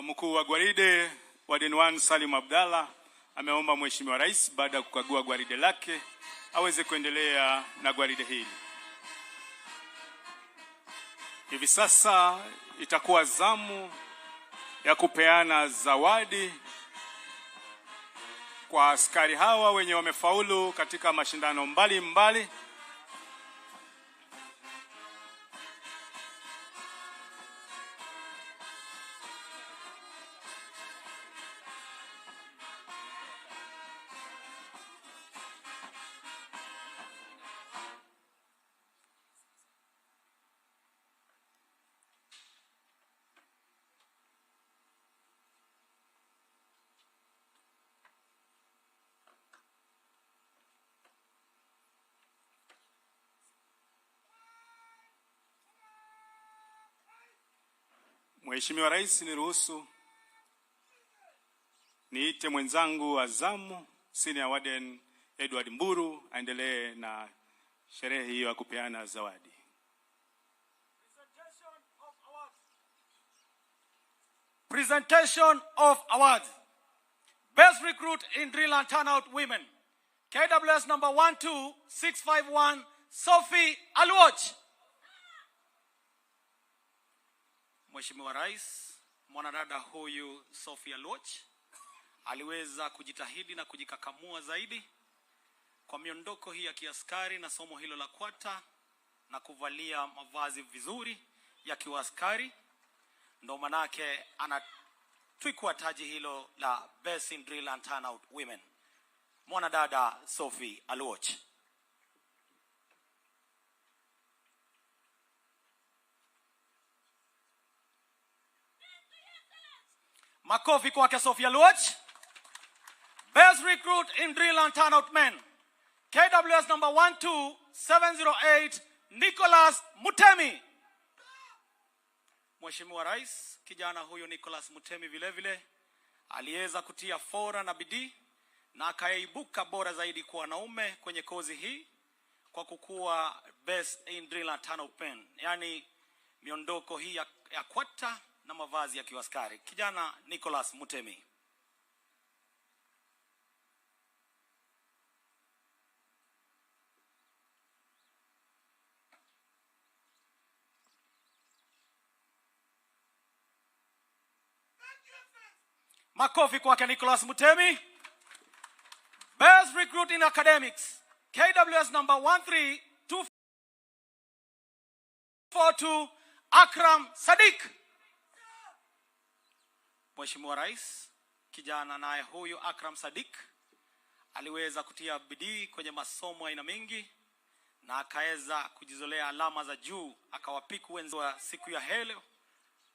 Mkuu wa gwaride Warden 1 Salim Abdalla ameomba Mheshimiwa Rais baada ya kukagua gwaride lake aweze kuendelea na gwaride hili. Hivi sasa itakuwa zamu ya kupeana zawadi kwa askari hawa wenye wamefaulu katika mashindano mbalimbali. Mheshimiwa Rais, niruhusu niite mwenzangu wa zamu Senior Warden Edward Mburu aendelee na sherehe hiyo ya kupeana zawadi. Presentation of awards. Best recruit in drill and turnout women. KWS number 12651 Sophie Aluoch. Mheshimiwa Rais, mwanadada huyu Sophie Aluoch aliweza kujitahidi na kujikakamua zaidi kwa miondoko hii ya kiaskari na somo hilo la kwata na kuvalia mavazi vizuri ya kiaskari. Ndo manake anatwikwa taji hilo la Best in Drill and Turnout Women. Mwanadada Sophie Aluoch. Makofi kwake Sophie Aluoch. Best recruit in drill and turnout men. KWS number 12708 Nicholas Mutemi. Mheshimiwa Rais, kijana huyo Nicholas Mutemi vile vile aliweza kutia fora na bidii na akaibuka bora zaidi kwa wanaume kwenye kozi hii kwa kukuwa best in drill and turnout men. Yani miondoko hii ya kwata na mavazi ya kiaskari. Kijana Nicholas Mutemi. Makofi kwake Nicholas Mutemi. Best recruit in academics. KWS number 13242 Akram Sadiq. Mheshimiwa Rais, kijana naye huyu Akram Sadiq aliweza kutia bidii kwenye masomo aina mengi na akaweza kujizolea alama za juu, akawapiku wenzao siku ya leo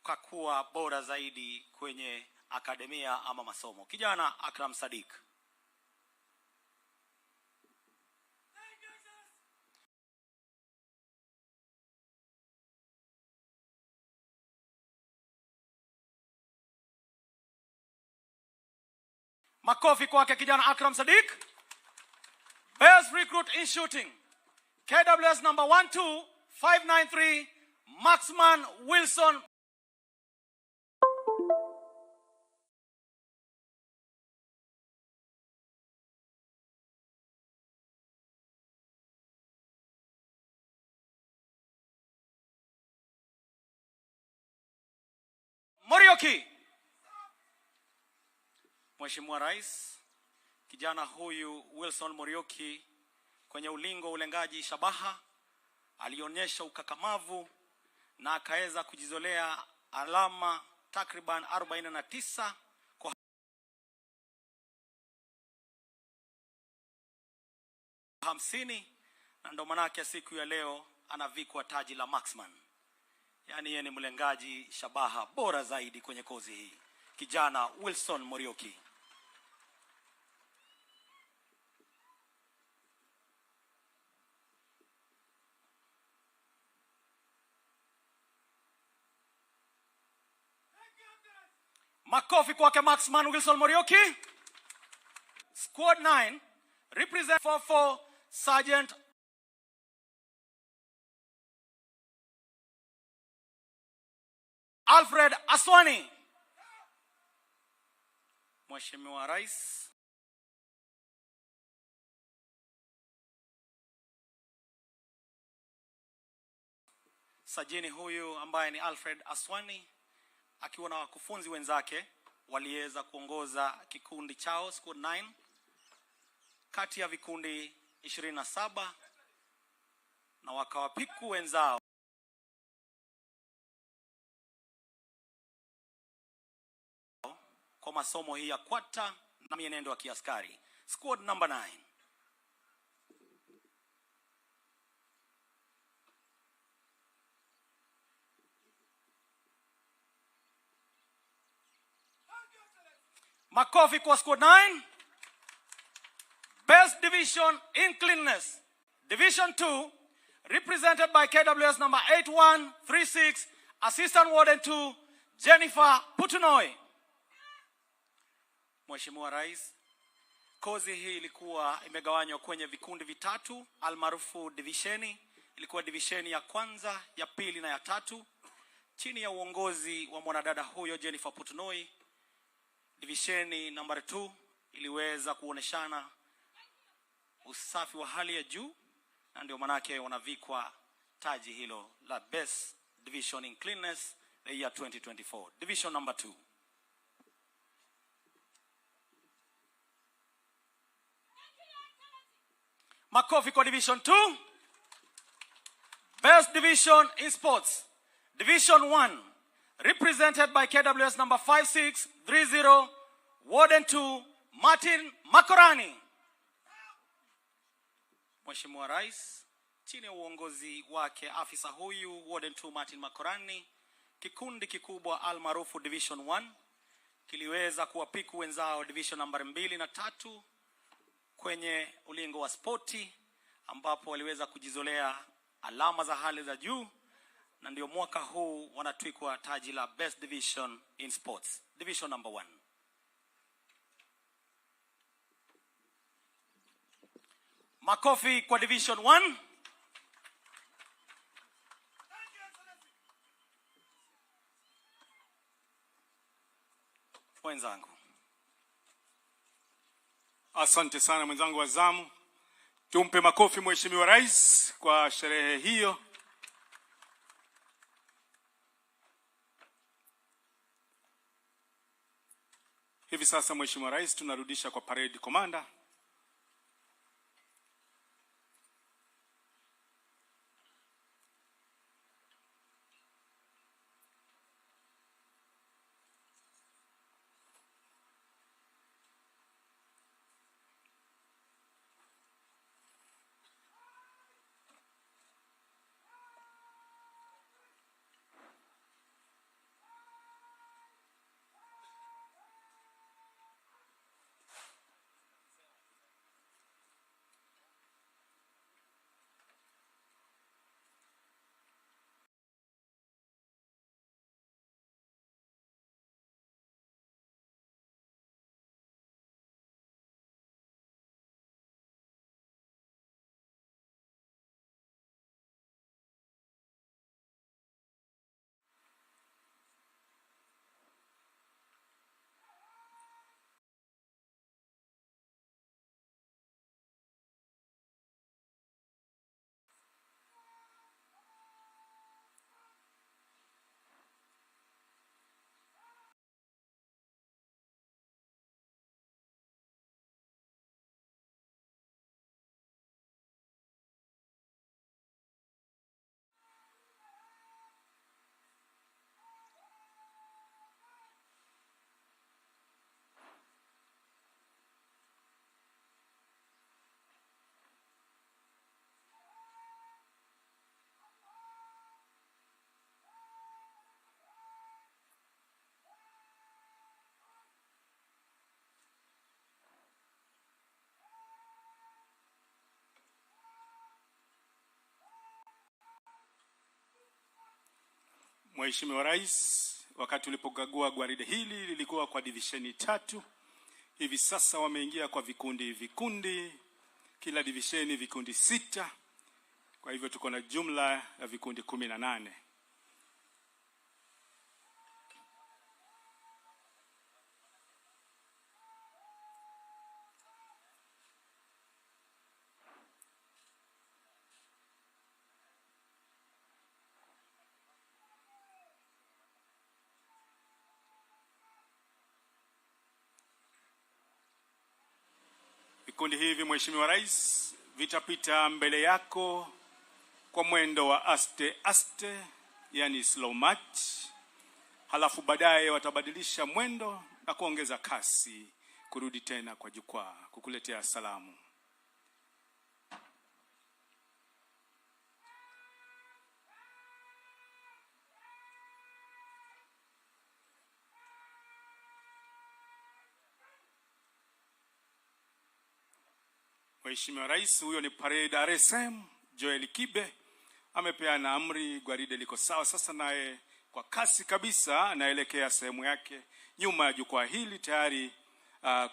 kwa kuwa bora zaidi kwenye akademia ama masomo. Kijana Akram Sadiq. Makofi kwake kijana Akram Sadiq. Best recruit in shooting. KWS number 12593 Maxman Wilson. Morioki. Mheshimiwa Rais, kijana huyu Wilson Morioki kwenye ulingo ulengaji shabaha alionyesha ukakamavu na akaweza kujizolea alama takriban 49 kwa 50, na ndo manake siku ya leo anavikwa taji la marksman. Yaani yeye ni mlengaji shabaha bora zaidi kwenye kozi hii, kijana Wilson Morioki. Makofi kwake marksman Wilson Morioki. Squad 9 represent 44 Sergeant Alfred Aswani. Mheshimiwa Rais sajini huyu ambaye ni Alfred Aswani akiwa na wakufunzi wenzake waliweza kuongoza kikundi chao Squad 9 kati ya vikundi 27 na wakawapiku wenzao kwa masomo hii ya kwata na mienendo ya kiaskari. Squad number 9. Makofi kwa Squad 9. Best Division in Cleanliness. Division 2 represented by KWS number 8136, Assistant Warden 2, Jennifer Putunoi. Mheshimiwa Rais, kozi hii ilikuwa imegawanywa kwenye vikundi vitatu almaarufu divisheni. Ilikuwa divisheni ya kwanza, ya pili na ya tatu chini ya uongozi wa mwanadada huyo Jennifer Putunoi. Divisheni number 2 iliweza kuoneshana usafi wa hali ya juu na ndio manake wanavikwa taji hilo la Best Division in Cleanliness the year 2024. Division number 2. Makofi kwa Division 2. Best Division in Sports. Division 1 represented by KWS number 5630, Warden 2, Martin Makorani. Mheshimiwa Rais, chini ya uongozi wake afisa huyu Warden 2 Martin Makorani, kikundi kikubwa almaarufu Division 1 kiliweza kuwapiku wenzao Division number 2 na 3 kwenye ulingo wa sporti, ambapo waliweza kujizolea alama za hali za juu na ndio mwaka huu wanatwikwa taji la Best Division in Sports. Division number 1. Makofi kwa Division 1. Wenzangu, Asante sana mwenzangu wa zamu. Tumpe makofi Mheshimiwa Rais kwa sherehe hiyo. Hivi sasa Mheshimiwa Rais tunarudisha kwa parade commander. Mheshimiwa Rais, wakati ulipokagua gwaride hili lilikuwa kwa divisheni 3. Hivi sasa wameingia kwa vikundi, kila divisheni vikundi 6. Kwa hivyo tuko na jumla ya vikundi 18. Vikundi hivi Mheshimiwa Rais vitapita mbele yako kwa mwendo wa aste aste, yani slow march. Halafu baadaye watabadilisha mwendo na kuongeza kasi kurudi tena kwa jukwaa kukuletea salamu. Mheshimiwa Rais, huyo ni parade RSM Joel Kibe, amepeana amri, gwaride liko sawa sasa, naye kwa kasi kabisa anaelekea sehemu yake nyuma ya jukwaa hili tayari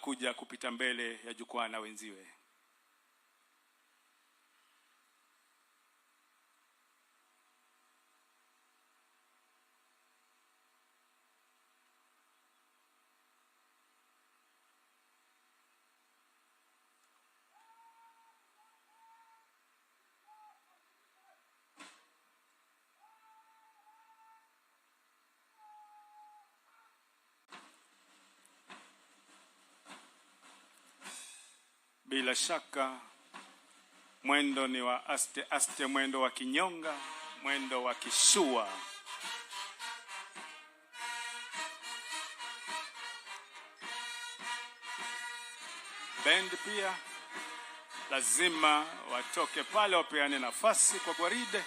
kuja kupita mbele ya jukwaa na wenziwe. Bila shaka mwendo ni wa aste aste, mwendo wa kinyonga, mwendo wa kishua. Band pia lazima watoke pale wapeane nafasi kwa gwaride.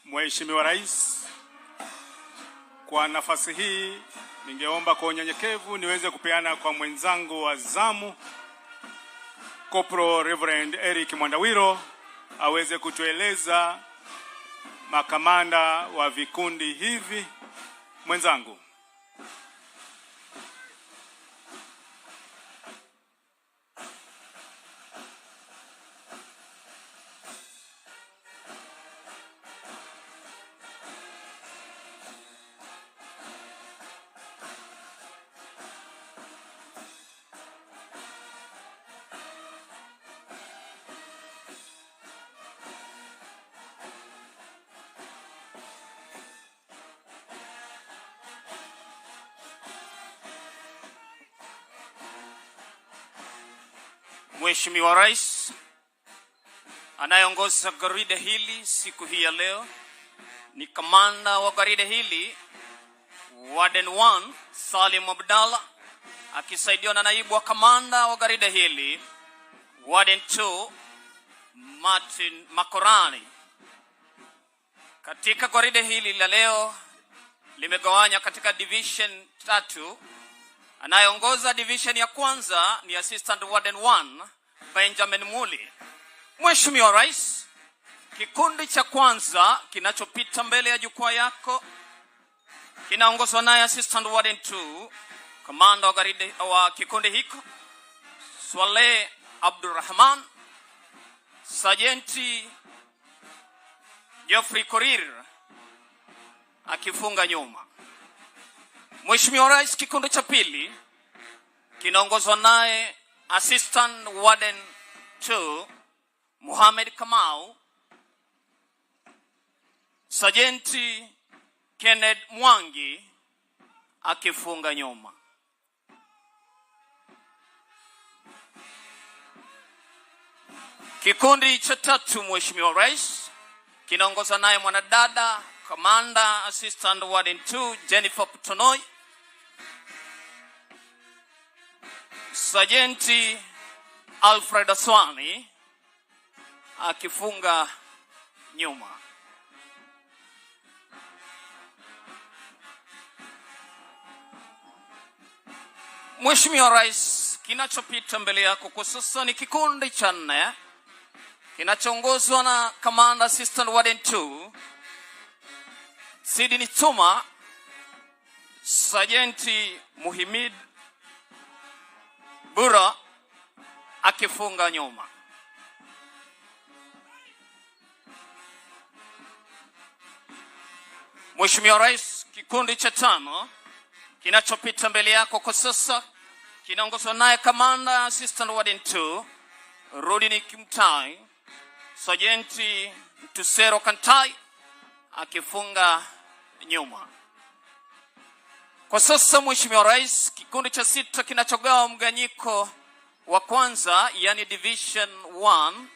Mheshimiwa Rais, kwa nafasi hii ningeomba kwa unyenyekevu niweze kupeana kwa mwenzangu wa zamu Corporal Reverend Eric Mwandawiro aweze kutueleza makamanda wa vikundi hivi. Mwenzangu. Mheshimiwa Rais, anayeongoza gwaride hili siku hii ya leo ni kamanda wa gwaride hili Warden 1 Salim Abdalla, akisaidiwa na naibu wa kamanda wa gwaride hili Warden 2 Martin Makorani. Katika gwaride hili la leo limegawanya katika division 3. Anayeongoza division ya kwanza ni Assistant Warden 1 Benjamin Muli. Mheshimiwa Rais, kikundi cha kwanza kinachopita mbele ya jukwaa yako kinaongozwa naye Assistant Warden 2 kamanda wa kikundi hiko Swaleh Abdurrahman, Sergeant Geoffrey Korir akifunga nyuma. Mheshimiwa Rais, kikundi cha pili kinaongozwa naye Assistant Warden 2 Mohamed Kamau, Sergeant Kenneth Mwangi akifunga nyuma. Kikundi cha tatu, Mheshimiwa Rais, kinaongozwa naye mwanadada Commander Assistant Warden 2 Jennifer Putonoi, Sergeant Alfred Aswani akifunga nyuma. Mheshimiwa Rais, kinachopita mbele yako kwa sasa ni kikundi cha 4 kinachoongozwa na Commander Assistant Warden 2 Sidney Tuma, Sergeant Muhammad Bura akifunga nyuma. Mheshimiwa Rais, kikundi cha 5 kinachopita mbele yako kwa sasa kinaongozwa naye Commander Assistant Warden 2 Rodney Kimtai, Sergeant Tusero Kantai akifunga nyuma. Kwa sasa Mheshimiwa Rais, kikundi cha 6 kinachogawa mganyiko wa kwanza yani division 1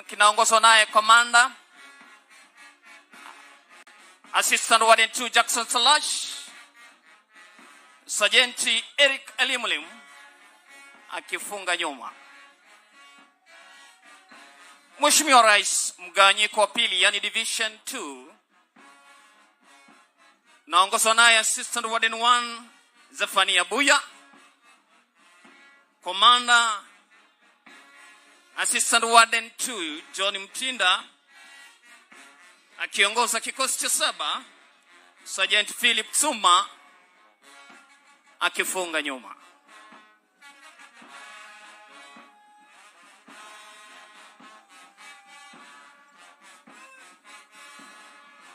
kinaongozwa naye Commander Assistant Warden 2 Jackson Salash, Sergeant Eric Elimlim akifunga nyuma. Mheshimiwa Rais, mgawanyiko wa pili yani division 2 naongozwa naye Assistant Warden 1 Zafania Buya, Commander Assistant Warden 2 John Mtinda akiongoza kikosi cha 7 Sergeant Philip Suma akifunga nyuma.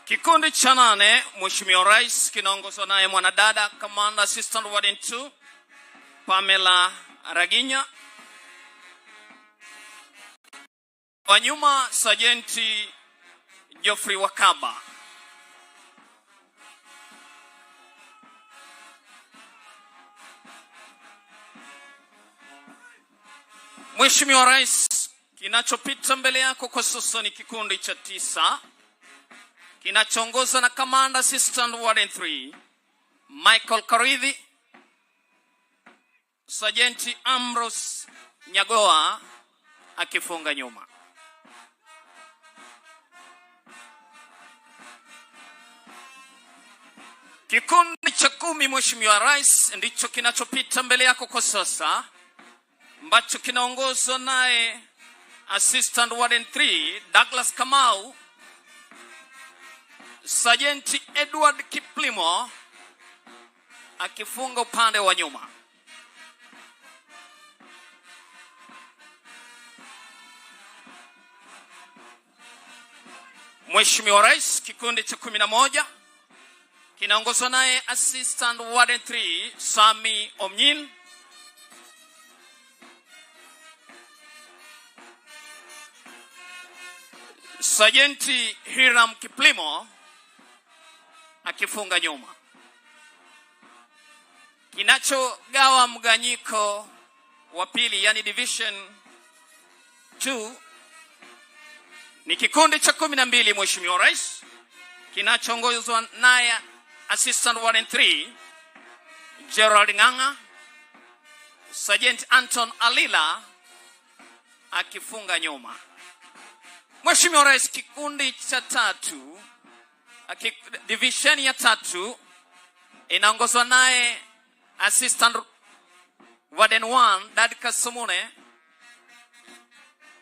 Kikundi cha 8, Mheshimiwa Rais, kinaongozwa naye mwanadada Commander Assistant Warden 2 Pamela Raginya, wa nyuma Sergeant Geoffrey Wakaba. Mheshimiwa Rais, kinachopita mbele yako kwa sasa ni kikundi cha 9 kinachoongozwa na Commander Assistant Warden 3 Michael Karidhi, Sergeant Ambrose Nyagoa akifunga nyuma. Kikundi cha 10, Mheshimiwa Rais, ndicho kinachopita mbele yako kwa sasa ambacho kinaongozwa naye Assistant Warden 3 Douglas Kamau, Sergeant Edward Kiplimo akifunga upande wa nyuma. Mheshimiwa Rais, kikundi cha 11 kinaongozwa naye Assistant Warden 3 Sami Omnyin, Sergeant Hiram Kiplimo akifunga nyuma. Kinachogawa mganyiko wa pili, yani division 2, ni kikundi cha 12, Mheshimiwa Rais, kinachoongozwa naye Assistant Warden 3 Gerald Ng'ang'a, Sergeant Anton Alila akifunga nyuma. Mheshimiwa Rais, kikundi cha 3, division ya 3 inaongozwa naye Assistant Warden 1 Dadka Somune.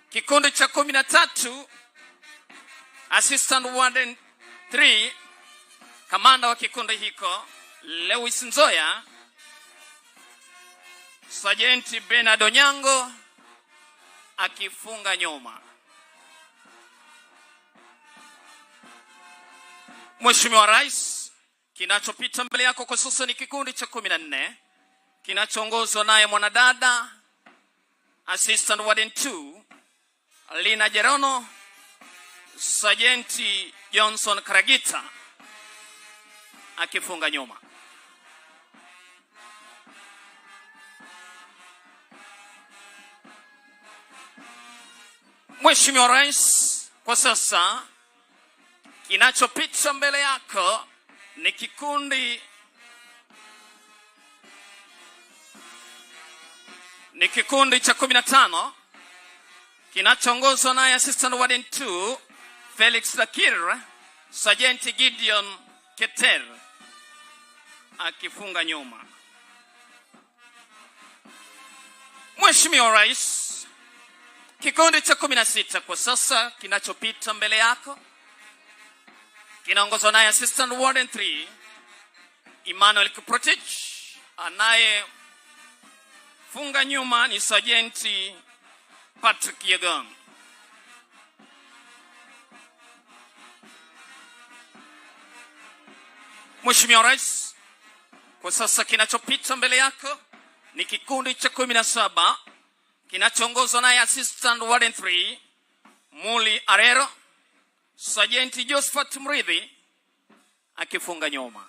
Kikundi cha 13, Assistant Warden 3, kamanda wa kikundi hiko Lewis Nzoya, Sergeant Bernard Onyango akifunga nyuma. Mheshimiwa Rais, kinachopita mbele yako kwa sasa ni kikundi cha 14 kinachoongozwa naye mwanadada Assistant Warden 2 Lina Jerono, Sergeant Johnson Karagita akifunga nyuma. Mheshimiwa Rais, kwa sasa kinachopita mbele yako ni kikundi cha 15 kinachoongozwa naye Assistant Warden 2 Felix Lakir, Sergeant Gideon Keter akifunga nyuma. Mheshimiwa Rais, kikundi cha 16 kwa sasa kinachopita mbele yako kinaongozwa naye Assistant Warden 3 Emmanuel Kiprotich, anaye funga nyuma ni Sergeant Patrick Yegon. Mheshimiwa Rais, kwa sasa kinachopita mbele yako ni kikundi cha 17 kinachoongozwa naye Assistant Warden 3 Muli Arero, Sergeant Josephat Mridhi akifunga nyuma.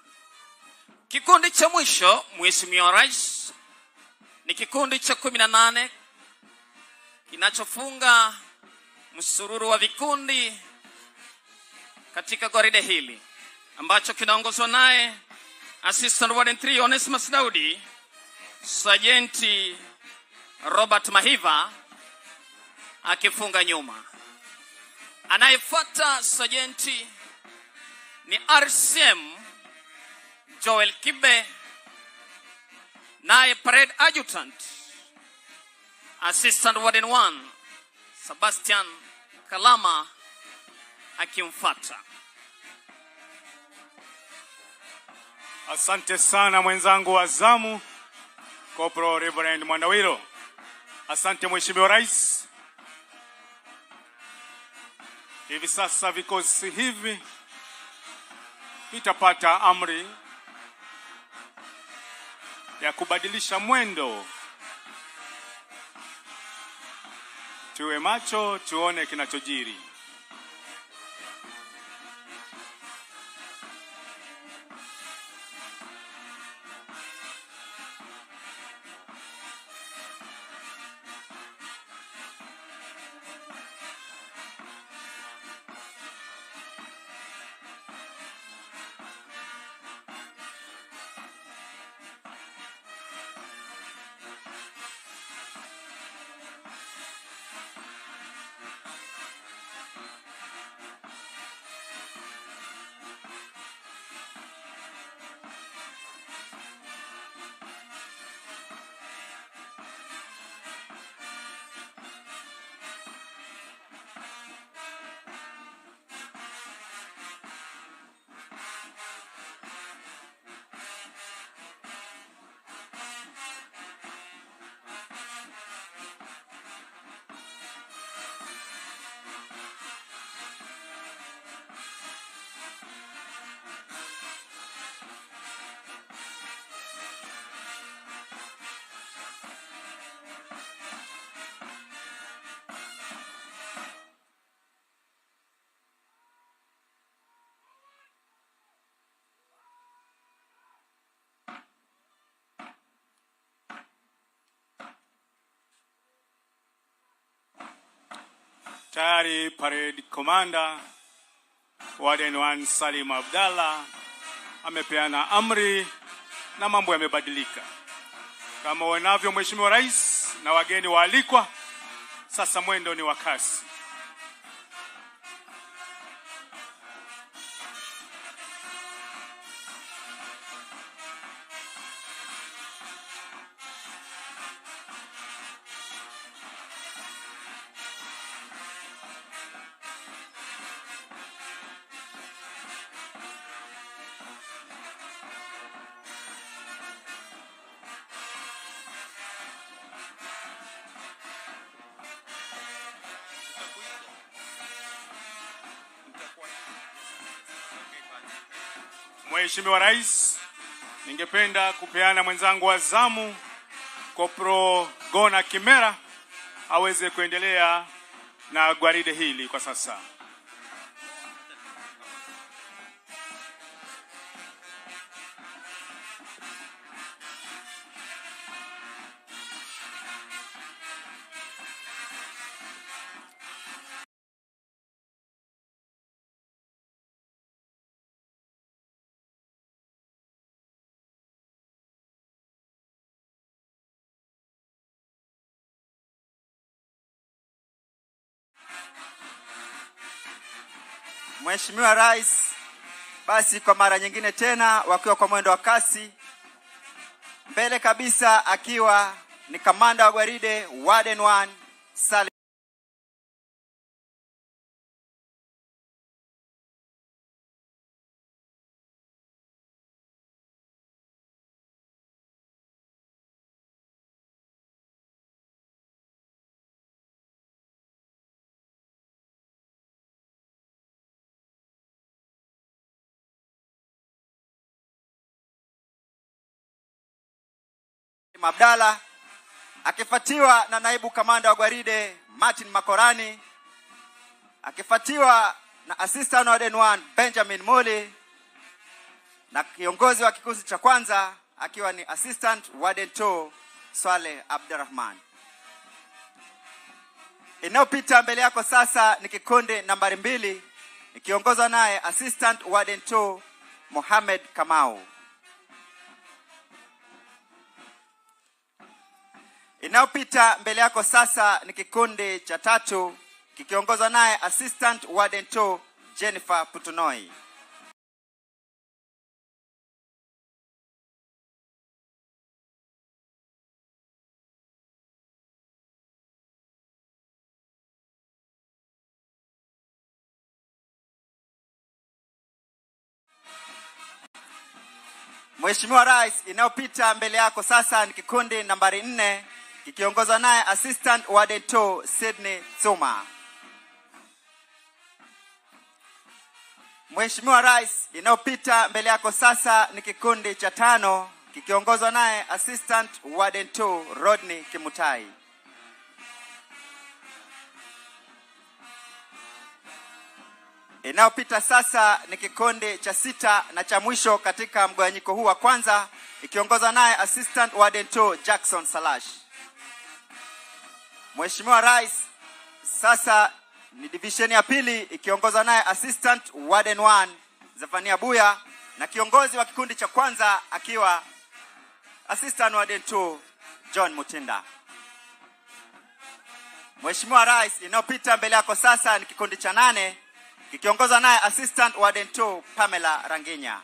Kikundi cha mwisho, Mheshimiwa Rais, ni kikundi cha 18 kinachofunga msururu wa vikundi katika gwaride hili ambacho kinaongozwa naye Assistant Warden 3 Onesimus Daudi, Sergeant Robert Mahiva akifunga nyuma. Anayefuata Sergeant ni RCM Joel Kibe, naye Parade Adjutant Assistant Warden 1 Sebastian Kalama akimfuata. Asante sana mwenzangu wa zamu Corporal Reverend Mwandawiro. Asante Mheshimiwa Rais. Hivi sasa vikosi hivi vitapata amri ya kubadilisha mwendo. Tuwe macho tuone kinachojiri. Tayari parade commander Warden 1 Salim Abdalla amepeana amri na mambo yamebadilika. Kama wanavyo Mheshimiwa Rais na wageni waalikwa, sasa mwendo ni wa kasi. Mheshimiwa Rais, ningependa kupeana mwenzangu wa zamu Kopro Gona Kimera aweze kuendelea na gwaride hili kwa sasa. Mheshimiwa Rais, basi kwa mara nyingine tena wakiwa kwa mwendo wa kasi, mbele kabisa akiwa ni kamanda wa gwaride Warden 1 Salim Abdalla, akifuatiwa na naibu kamanda wa gwaride Martin Makorani, akifuatiwa na assistant warden 1 Benjamin Muli, na kiongozi wa kikosi cha kwanza akiwa ni assistant warden 2 Swaleh Abdurrahman. Inayopita mbele yako sasa ni kikundi nambari 2 ikiongozwa naye assistant warden 2 Mohamed Kamau. Inayopita mbele yako sasa ni kikundi cha 3 kikiongozwa naye assistant warden 2 Jennifer Putunoi. Mheshimiwa Rais, inayopita mbele yako sasa ni kikundi nambari 4 kikiongozwa naye assistant warden 2 Sydney Tsuma. Mheshimiwa Rais, inayopita mbele yako sasa ni kikundi cha 5 kikiongozwa naye assistant warden 2 Rodney Kimutai. Inayopita sasa ni kikundi cha 6 na cha mwisho katika mgawanyiko huu wa kwanza ikiongozwa naye assistant warden 2 Jackson Salash. Mheshimiwa Rais, sasa ni division ya 2 ikiongozwa naye assistant warden 1 Zefania Buya na kiongozi wa kikundi cha kwanza akiwa assistant warden 2 John Mutinda. Mheshimiwa Rais, inayopita mbele yako sasa ni kikundi cha 8 kikiongozwa naye assistant warden 2 Pamela Ranginya.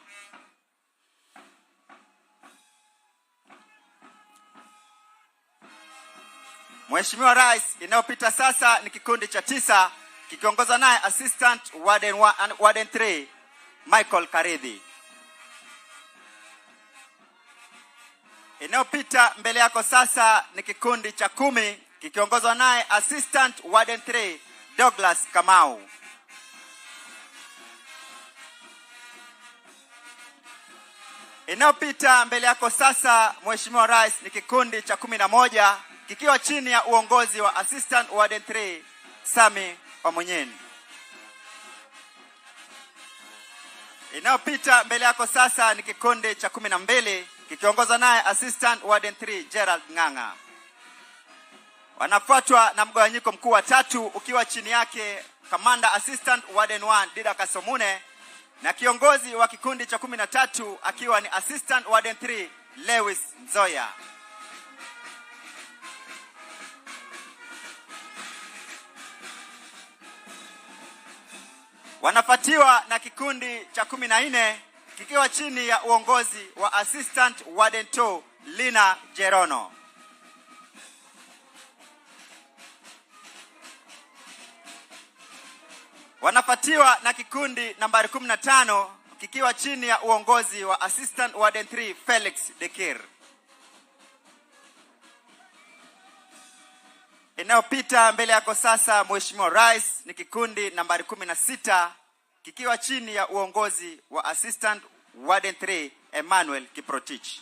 Mheshimiwa Rais, inayopita sasa ni kikundi cha 9 kikiongozwa naye assistant warden 3 Michael Karidhi. Inayopita mbele yako sasa ni kikundi cha 10 kikiongozwa naye assistant warden 3 Douglas Kamau. Inayopita mbele yako sasa Mheshimiwa Rais ni kikundi cha 11 kikiwa chini ya uongozi wa assistant warden 3 Sami Omunyeni. Inayopita mbele yako sasa ni kikundi cha 12 kikiongozwa naye assistant warden 3 Gerald Nganga. Wanafuatwa na mgawanyiko mkuu wa 3 ukiwa chini yake Commander Assistant Warden 1 Dida Kasomune na kiongozi wa kikundi cha 13 akiwa ni Assistant Warden 3 Lewis Nzoya. Wanapatiwa na kikundi cha 14 kikiwa chini ya uongozi wa Assistant Warden 2 Lina Jerono. Wanapatiwa na kikundi nambari 15 kikiwa chini ya uongozi wa Assistant Warden 3 Felix Dekir. Inayopita mbele yako sasa Mheshimiwa Rais ni kikundi nambari 16 kikiwa chini ya uongozi wa Assistant Warden 3 Emmanuel Kiprotich.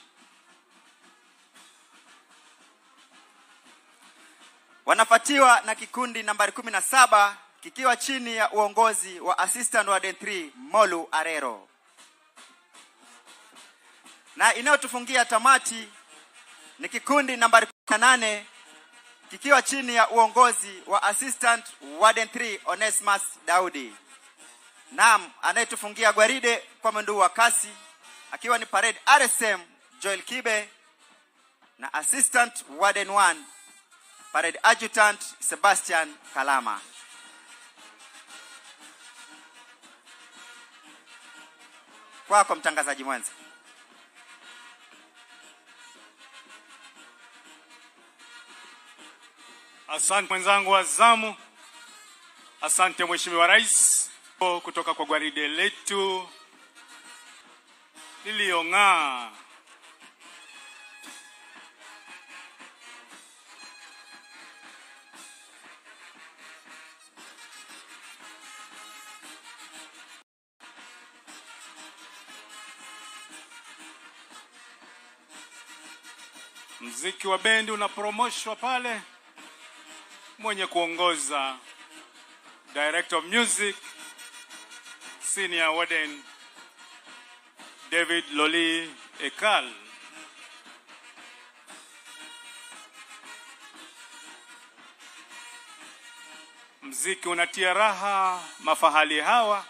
Wanapatiwa na kikundi nambari 17 kikiwa chini ya uongozi wa Assistant Warden 3 Molu Arero. Na inayotufungia tamati ni kikundi nambari 18 kikiwa chini ya uongozi wa Assistant Warden 3 Onesmus Daudi. Naam, anayetufungia gwaride kwa mwendo wa kasi akiwa ni Parade RSM Joel Kibe na Assistant Warden 1 Parade Adjutant Sebastian Kalama. Kwako mtangazaji mwenza. Asante mwenzangu wa zamu. Asante Mheshimiwa Rais kutoka kwa gwaride letu liliong'aa. Mziki wa bendi unapromoshwa pale. Mwenye kuongoza Director of Music Senior Warden David Loli Ekal. Mziki unatia raha mafahali hawa.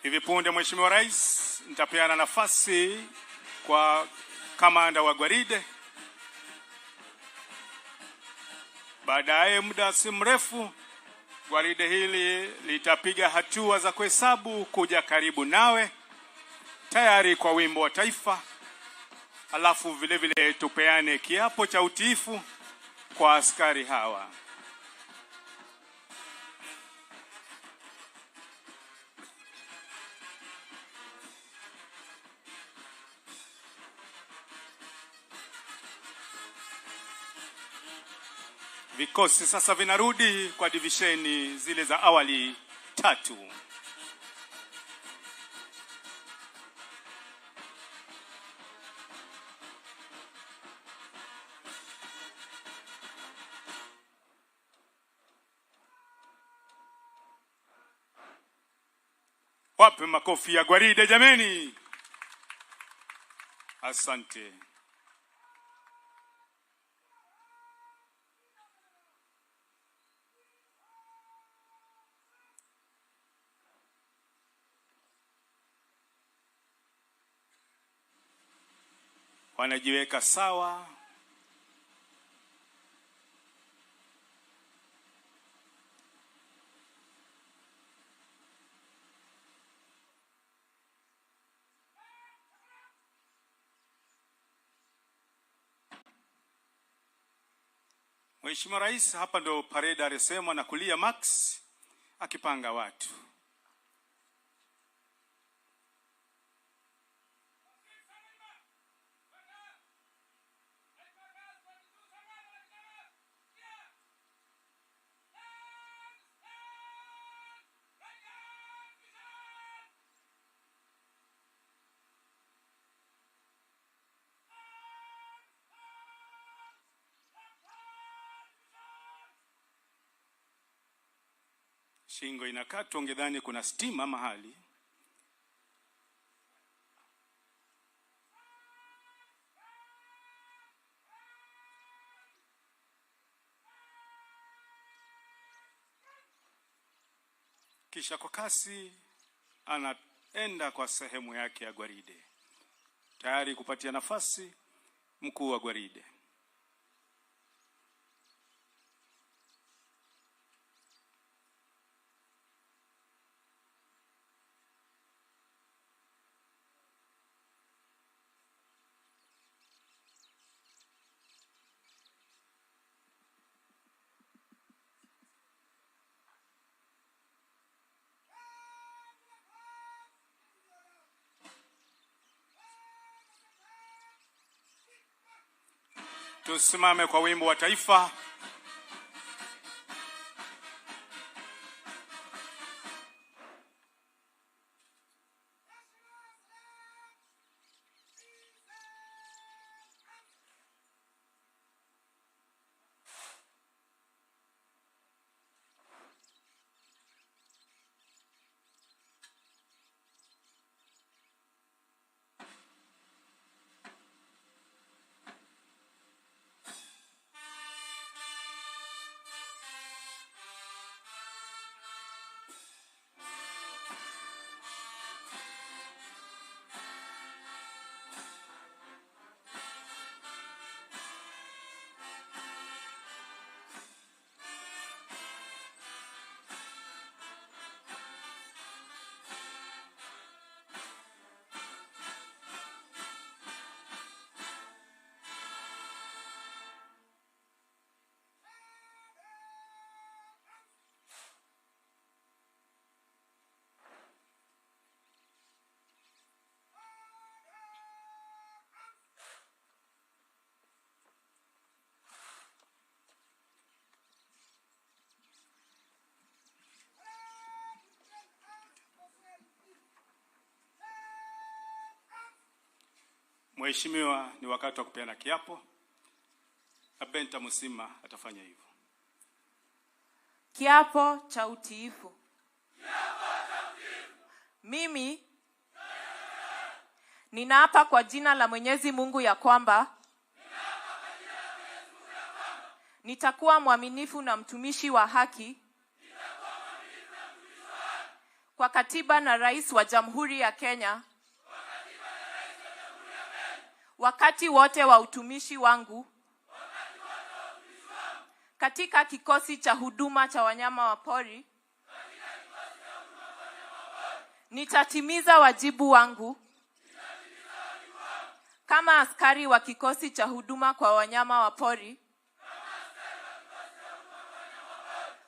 Hivi punde Mheshimiwa Rais nitapeana nafasi kwa kamanda wa gwaride. Baadaye muda si mrefu gwaride hili litapiga hatua za kuhesabu kuja karibu nawe tayari kwa wimbo wa taifa. Alafu vile vile tupeane kiapo cha utiifu kwa askari hawa. Vikosi sasa vinarudi kwa divisheni zile za awali 3. Wape makofi ya gwaride jameni. Asante. Wanajiweka sawa. Mheshimiwa Rais, hapa ndo parade RSM na kulia Max akipanga watu. Shingo inakatwa, ungedhani kuna stima mahali. Kisha kwa kasi anaenda kwa sehemu yake ya gwaride, tayari kupatia nafasi mkuu wa gwaride. Tusimame kwa wimbo wa taifa. Mheshimiwa, ni wakati wa kupeana kiapo. Benta Musima atafanya hivyo. Kiapo cha utiifu. Mimi ninaapa kwa jina la Mwenyezi Mungu ya kwamba nitakuwa mwaminifu na mtumishi wa haki kwa katiba na rais wa Jamhuri ya Kenya wakati wote wa utumishi wangu katika kikosi cha huduma cha wanyama wa pori. Nitatimiza wajibu wangu kama askari wa kikosi cha huduma kwa wanyama wa pori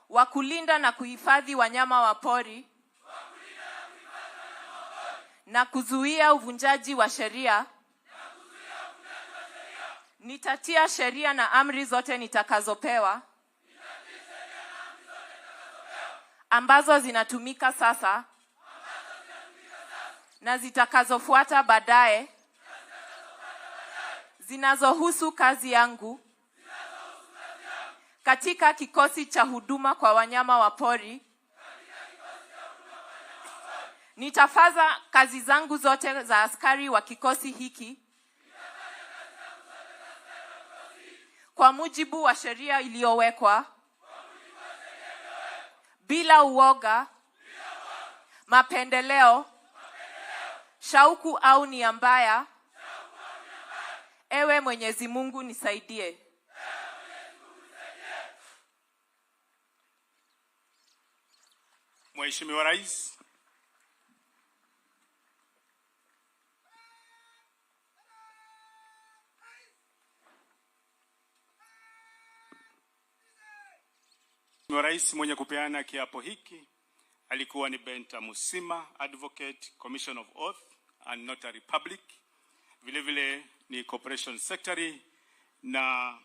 wa kulinda na kuhifadhi wanyama wa pori na kuzuia uvunjaji wa sheria. Nitatia sheria na amri zote nitakazopewa ambazo zinatumika sasa na zitakazofuata baadaye zinazohusu kazi yangu katika kikosi cha huduma kwa wanyama wa pori. Nitafaza kazi zangu zote za askari wa kikosi hiki kwa mujibu wa sheria iliyowekwa, bila uoga, mapendeleo, shauku au nia mbaya. Ewe Mwenyezi Mungu nisaidie. Mheshimiwa Rais, Rais mwenye kupeana kiapo hiki alikuwa ni Benta Musima, Advocate, Commission of Oath and Notary Public. Vile vile ni Corporation Secretary na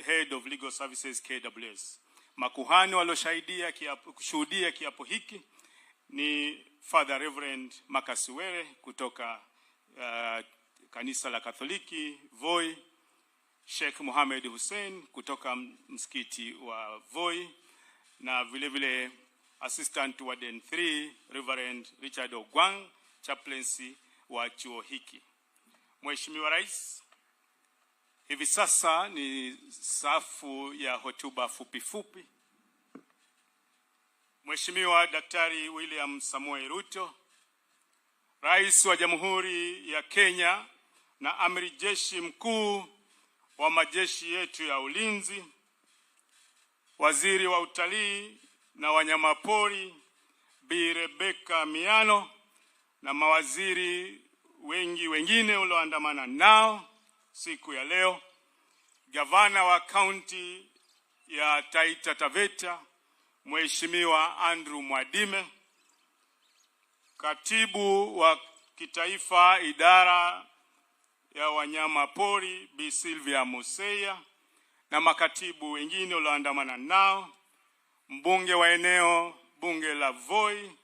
Head of Legal Services KWS. Makuhani walioshuhudia kiapo hiki ni Father Reverend Makasiwere kutoka kanisa la Katoliki Voi, Sheikh Mohamed Hussein kutoka msikiti wa Voi, na vile vile Assistant Warden 3 Reverend Richard Ogwang, chaplaincy wa chuo hiki. Mheshimiwa Rais, hivi sasa ni safu ya hotuba fupi fupi. Mheshimiwa Daktari William Samoei Ruto, Rais wa Jamhuri ya Kenya na Amiri Jeshi Mkuu wa majeshi yetu ya ulinzi, Waziri wa Utalii na Wanyamapori Bi Rebecca Miano na mawaziri wengine ulioandamana nao siku ya leo, Gavana wa kaunti ya Taita Taveta Mheshimiwa Andrew Mwadime, Katibu wa Kitaifa Idara ya Wanyama Pori Bi Sylvia Museya na makatibu wengine walioandamana nao, mbunge wa eneo bunge la Voi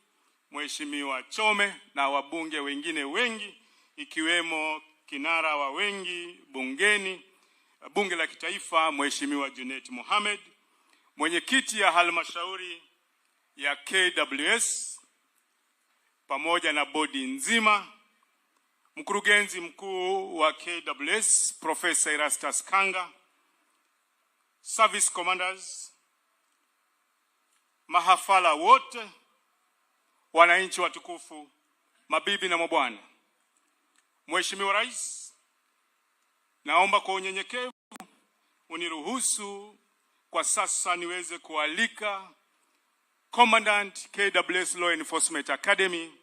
Mheshimiwa Chome na wabunge wengine wengi ikiwemo kinara wa wengi bungeni bunge la kitaifa Mheshimiwa Junet Mohamed, mwenyekiti ya halmashauri ya KWS pamoja na bodi nzima, mkurugenzi mkuu wa KWS Professor Erastus Kanga, service commanders, mahafala wote, wananchi watukufu, mabibi na mabwana. Mheshimiwa Rais, naomba kwa unyenyekevu uniruhusu kwa sasa niweze kualika Commandant KWS Law Enforcement Academy,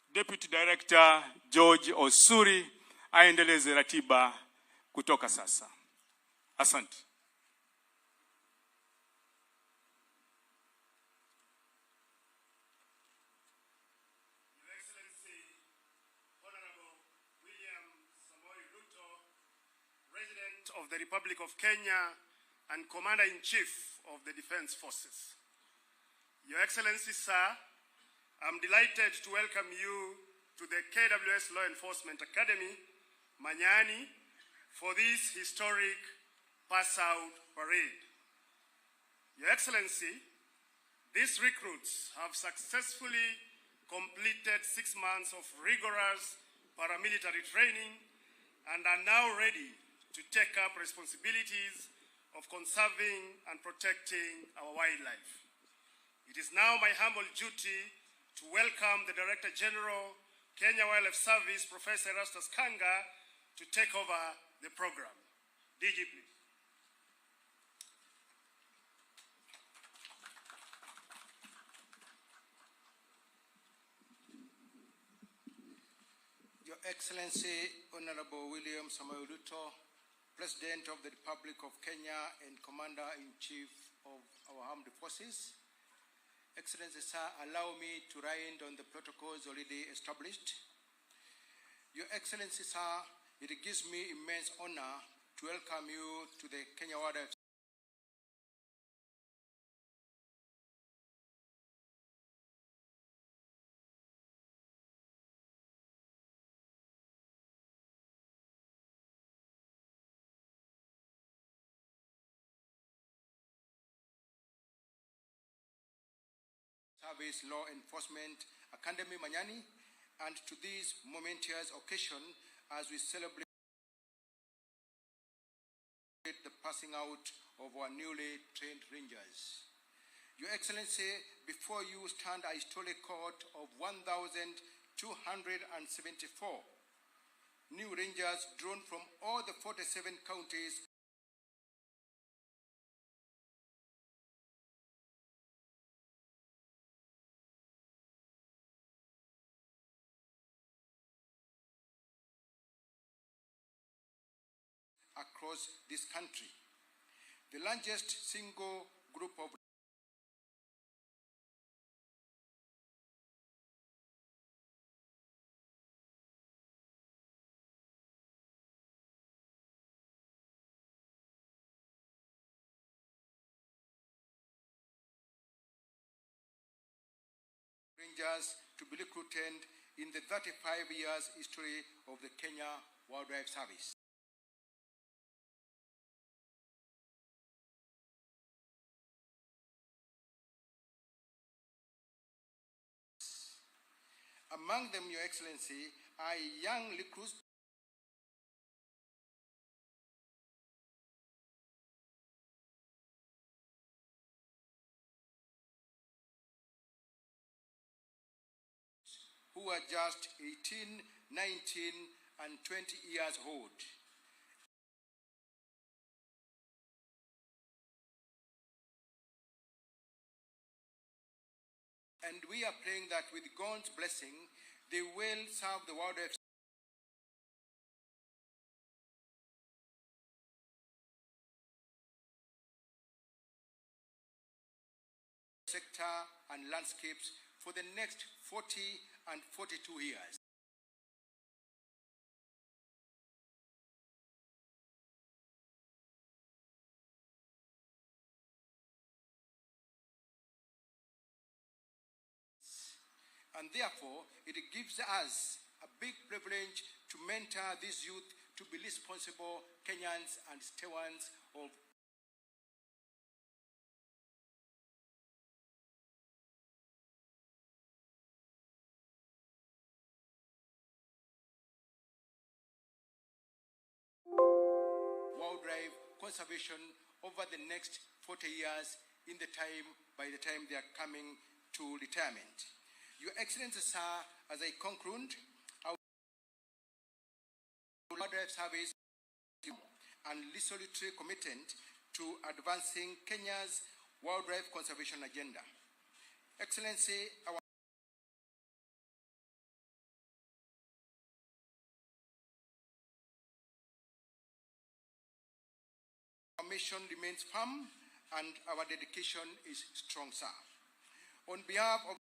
Deputy Director George Osuri aendeleze ratiba kutoka sasa. Asante. Your Excellency, Honorable William Samoei Ruto, President of the Republic of Kenya and Commander-in-Chief of the Defense Forces. Your Excellency, sir, I'm delighted to welcome you to the KWS Law Enforcement Academy, Manyani, for this historic pass-out parade. Your Excellency, these recruits have successfully completed 6 months of rigorous paramilitary training and are now ready to take up responsibilities of conserving and protecting our wildlife. It is now my humble duty to welcome the Director General, Kenya Wildlife Service, Professor Erastus Kanga, to take over the program. DG, please. Your Excellency, Honorable William Samoei Ruto, President of the Republic of Kenya and Commander-in-Chief of our Armed Forces. Excellency, sir, allow me to ride on the protocols already established. Your Excellency, sir, it gives me immense honor to welcome you to the Kenya Wildlife Service Law Enforcement Academy, Manyani, and to this momentous occasion as we celebrate the passing out of our newly trained Rangers. Your Excellency, before you stand a historic cohort of 1,274 new Rangers drawn from all the 47 counties across this country. The largest single group of Rangers to be recruited in the 35 years history of the Kenya Wildlife Service. Among them, Your Excellency, are young recruits who are just 18, 19, and 20 years old. And we are praying that with God's blessing, they will serve the wildlife sector and landscapes for the next 40 and 42 years. And therefore, it gives us a big privilege to mentor these youth to be responsible Kenyans and stewards of wildlife conservation over the next 40 years by the time they are coming to retirement. Your Excellency, sir, as I conclude, our wildlife service and resolutely committed to advancing Kenya's wildlife conservation agenda. Excellency, our mission remains firm and our dedication is strong, sir. On behalf of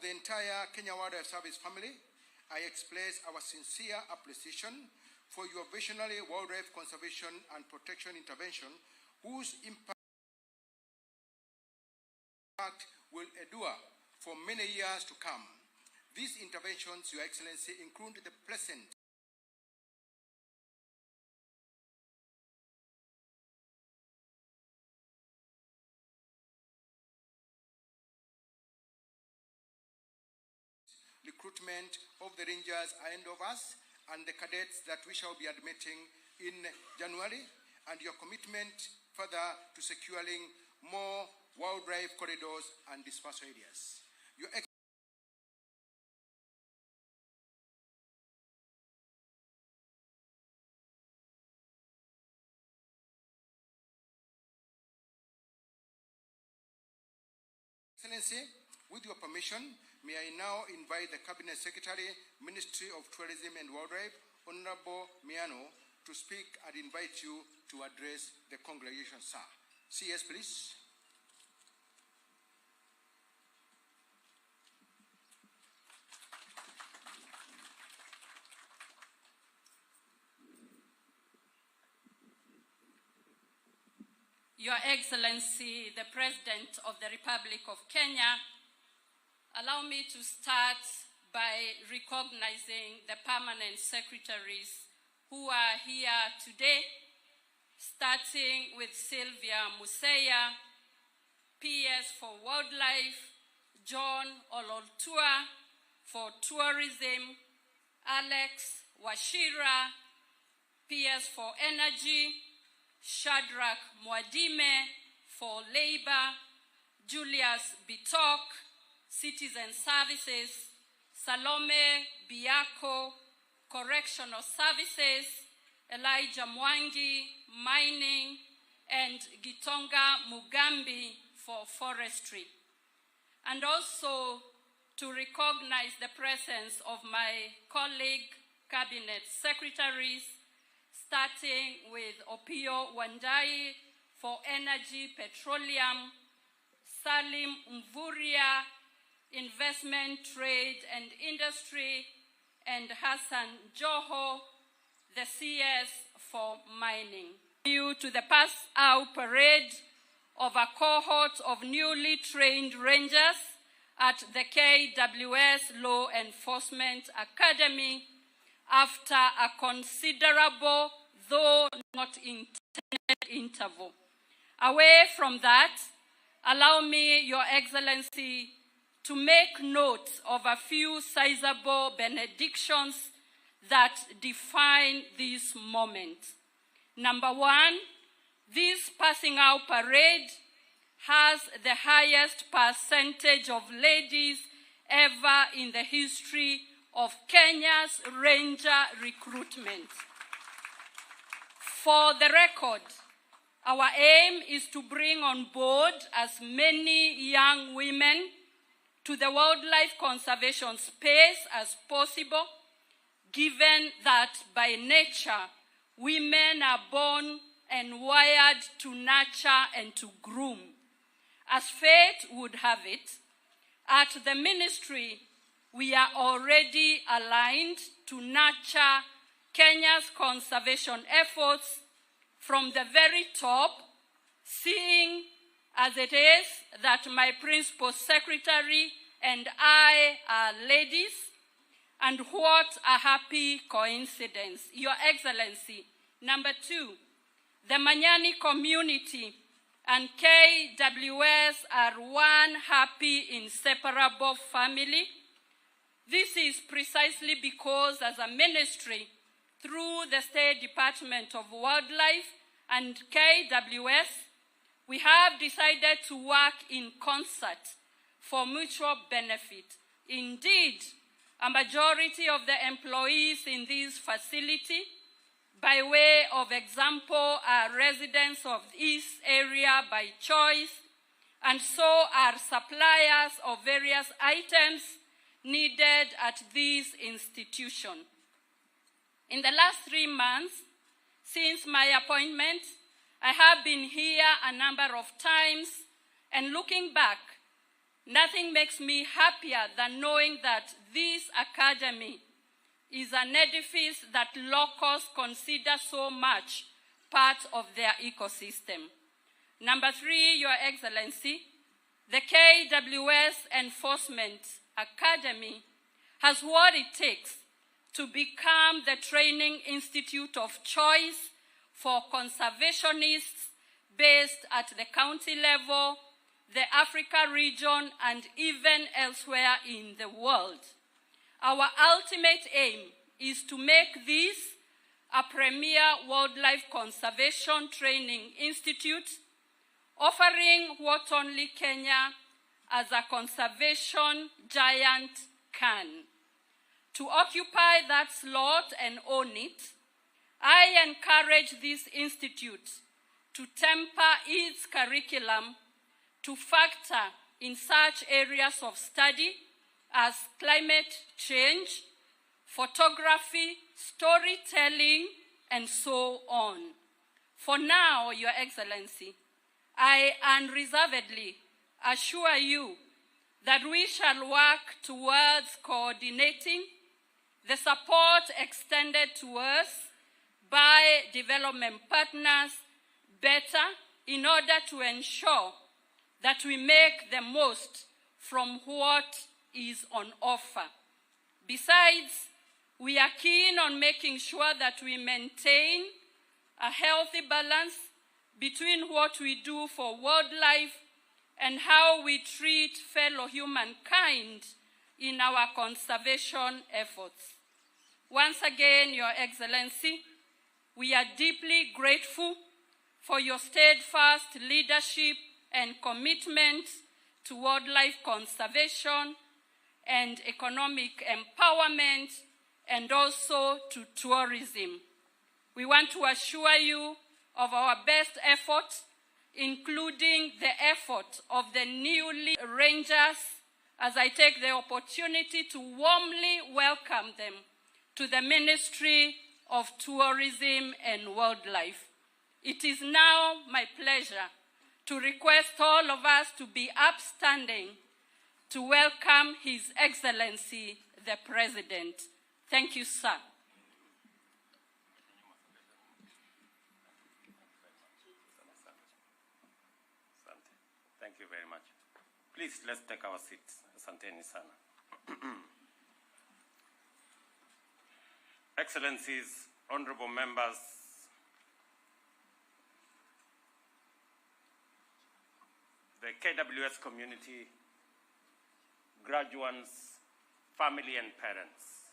the entire Kenya Wildlife Service family, I express our sincere appreciation for your visionary wildlife conservation and protection intervention, whose impact will endure for many years to come. These interventions, Your Excellency, include the present recruitment of the rangers ahead of us and the cadets that we shall be admitting in January, and your commitment further to securing more wildlife corridors and dispersal areas. Your Excellency, with your permission, may I now invite the Cabinet Secretary, Ministry of Tourism and Wildlife, Honorable Miano, to speak and invite you to address the congregation, sir. CS, please. Your Excellency, the President of the Republic of Kenya, allow me to start by recognizing the permanent secretaries who are here today, starting with Sylvia Museya, PS for Wildlife, John Ololtua for Tourism, Alex Washira, PS for Energy, Shadrach Mwadime for Labor, Julius Bitok, Citizen Services, Salome Biako, Correctional Services, Elijah Mwangi, Mining, and Gitonga Mugambi for Forestry. And also to recognize the presence of my colleague cabinet secretaries, starting with Opio Wanjai for Energy, Petroleum, Salim Mvuria, Investment, Trade and Industry, and Hassan Joho, the CS for Mining. Due to the pass-out parade of a cohort of newly trained rangers at the KWS Law Enforcement Academy after a considerable, though not intended, interval. Away from that, allow me, Your Excellency, to make note of a few sizable benedictions that define this moment. Number one, this passing out parade has the highest percentage of ladies ever in the history of Kenya's Ranger recruitment. For the record, our aim is to bring on board as many young women to the wildlife conservation space as possible, given that by nature, women are born and wired to nurture and to groom. As fate would have it, at the ministry, we are already aligned to nurture Kenya's conservation efforts from the very top, seeing as it is that my principal secretary and I are ladies, and what a happy coincidence. Your Excellency, number two, the Manyani community and KWS are one happy, inseparable family. This is precisely because as a ministry, through the State Department of Wildlife and KWS, we have decided to work in concert for mutual benefit. Indeed, a majority of the employees in this facility, by way of example, are residents of this area by choice, and so are suppliers of various items needed at this institution. In the last 3 months, since my appointment, I have been here a number of times, and looking back, nothing makes me happier than knowing that this academy is an edifice that locals consider so much part of their ecosystem. Number three, Your Excellency, the KWS Enforcement Academy has what it takes to become the training institute of choice for conservationists based at the county level, the Africa region, and even elsewhere in the world. Our ultimate aim is to make this a premier wildlife conservation training institute, offering what only Kenya as a conservation giant can. To occupy that slot and own it, I encourage this institute to temper its curriculum to factor in such areas of study as climate change, photography, storytelling, and so on. For now, Your Excellency, I unreservedly assure you that we shall work towards coordinating the support extended to us by development partners better in order to ensure that we make the most from what is on offer. Besides, we are keen on making sure that we maintain a healthy balance between what we do for wildlife and how we treat fellow humankind in our conservation efforts. Once again, Your Excellency, we are deeply grateful for your steadfast leadership and commitment to wildlife conservation and economic empowerment, and also to tourism. We want to assure you of our best efforts, including the effort of the newly Rangers, as I take the opportunity to warmly welcome them to the Ministry of Tourism and Wildlife. It is now my pleasure to request all of us to be upstanding to welcome His Excellency, the President. Thank you, sir. Thank you very much. Please, let's take our seats. Asanteni sana. Excellencies, honorable members, the KWS community, graduates, family and parents.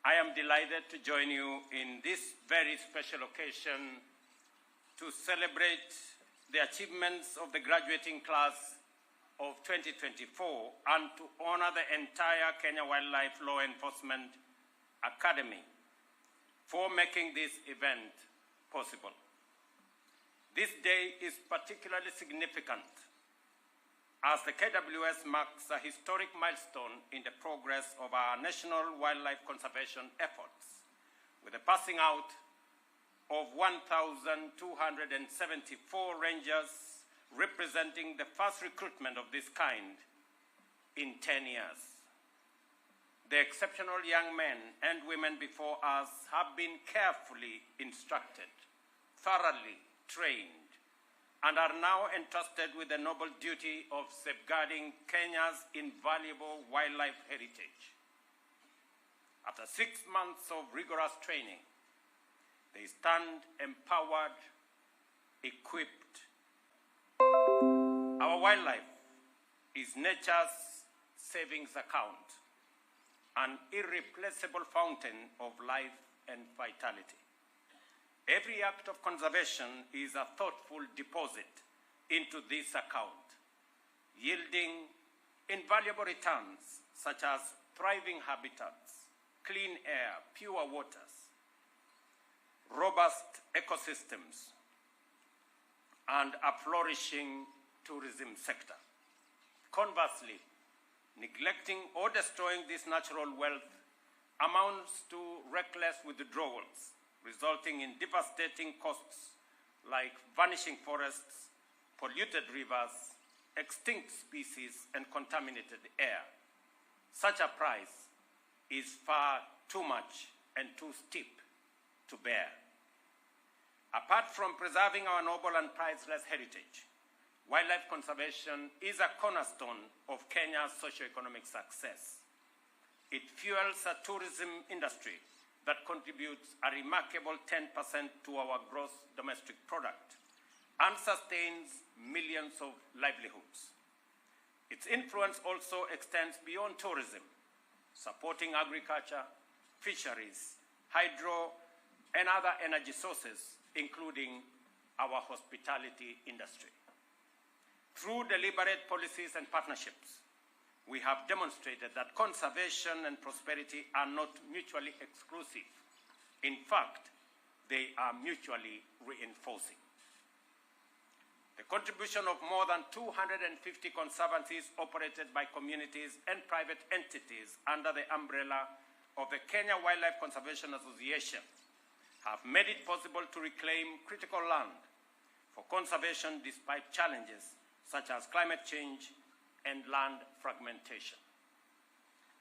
I am delighted to join you in this very special occasion to celebrate the achievements of the graduating class of 2024 and to honor the entire Kenya Wildlife Law Enforcement Academy for making this event possible. This day is particularly significant as the KWS marks a historic milestone in the progress of our national wildlife conservation efforts, with the passing out of 1,274 rangers, representing the first recruitment of this kind in 10 years. The exceptional young men and women before us have been carefully instructed, thoroughly trained, and are now entrusted with the noble duty of safeguarding Kenya's invaluable wildlife heritage. After 6 months of rigorous training, they stand empowered, equipped. Our wildlife is nature's savings account, an irreplaceable fountain of life and vitality. Every act of conservation is a thoughtful deposit into this account, yielding invaluable returns such as thriving habitats, clean air, pure waters, robust ecosystems, and a flourishing tourism sector. Conversely, neglecting or destroying this natural wealth amounts to reckless withdrawals, resulting in devastating costs like vanishing forests, polluted rivers, extinct species, and contaminated air. Such a price is far too much and too steep to bear. Apart from preserving our noble and priceless heritage, wildlife conservation is a cornerstone of Kenya's socio-economic success. It fuels a tourism industry that contributes a remarkable 10% to our gross domestic product and sustains millions of livelihoods. Its influence also extends beyond tourism, supporting agriculture, fisheries, hydro, and other energy sources, including our hospitality industry. Through deliberate policies and partnerships, we have demonstrated that conservation and prosperity are not mutually exclusive. In fact, they are mutually reinforcing. The contribution of more than 250 conservancies operated by communities and private entities under the umbrella of the Kenya Wildlife Conservation Association have made it possible to reclaim critical land for conservation despite challenges such as climate change and land fragmentation.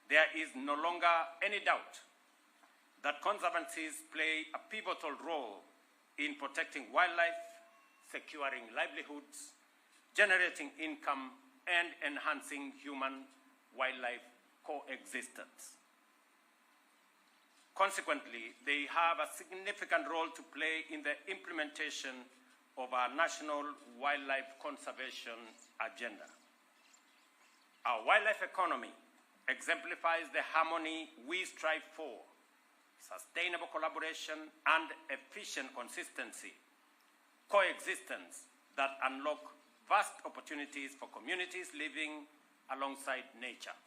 There is no longer any doubt that conservancies play a pivotal role in protecting wildlife, securing livelihoods, generating income, and enhancing human-wildlife coexistence. Consequently, they have a significant role to play in the implementation of our national wildlife conservation agenda. Our wildlife economy exemplifies the harmony we strive for, sustainable collaboration and efficient consistency, coexistence that unlock vast opportunities for communities living alongside nature.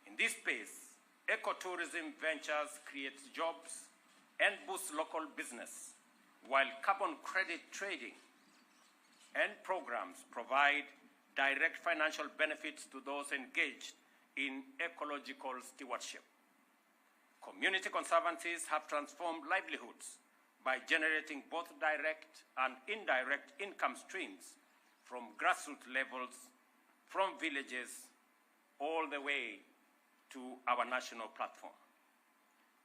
In this space, ecotourism ventures create jobs and boost local business, while carbon credit trading and programs provide direct financial benefits to those engaged in ecological stewardship. Community conservancies have transformed livelihoods by generating both direct and indirect income streams from grassroots levels, from villages, all the way to our national platform.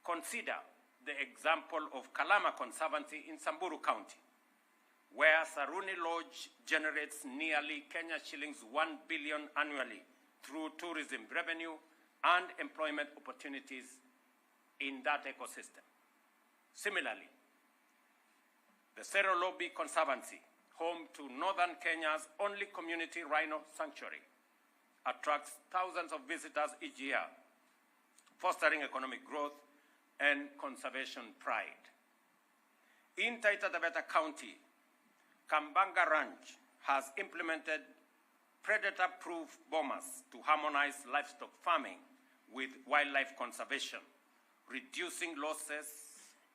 Consider the example of Kalama Conservancy in Samburu County, where Saruni Lodge generates nearly Kenya shillings 1 billion annually through tourism revenue and employment opportunities in that ecosystem. Similarly, the Cerro Lobi Conservancy home to northern Kenya's only community rhino sanctuary, attracts thousands of visitors each year, fostering economic growth and conservation pride. In Taita Taveta County, Kambanga Ranch has implemented predator-proof bomas to harmonize livestock farming with wildlife conservation, reducing losses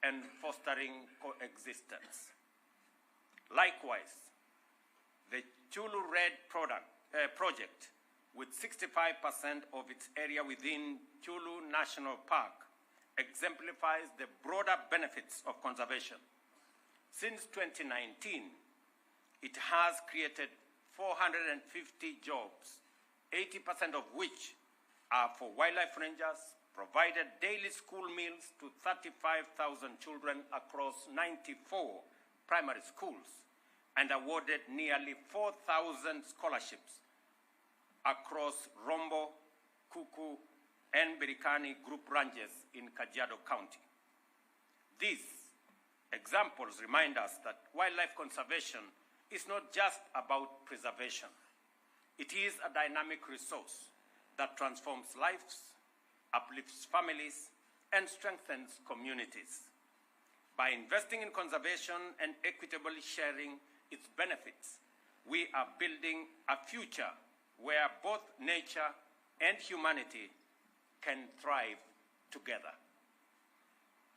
and fostering coexistence. Likewise, the Chulu Red project, with 65% of its area within Chulu National Park, exemplifies the broader benefits of conservation. Since 2019, it has created 450 jobs, 80% of which are for wildlife rangers, provided daily school meals to 35,000 children across 94 primary schools, and awarded nearly 4,000 scholarships across Rombo, Kuku, and Birikani group ranches in Kajiado County. These examples remind us that wildlife conservation is not just about preservation. It is a dynamic resource that transforms lives, uplifts families, and strengthens communities. By investing in conservation and equitably sharing its benefits, we are building a future where both nature and humanity can thrive together.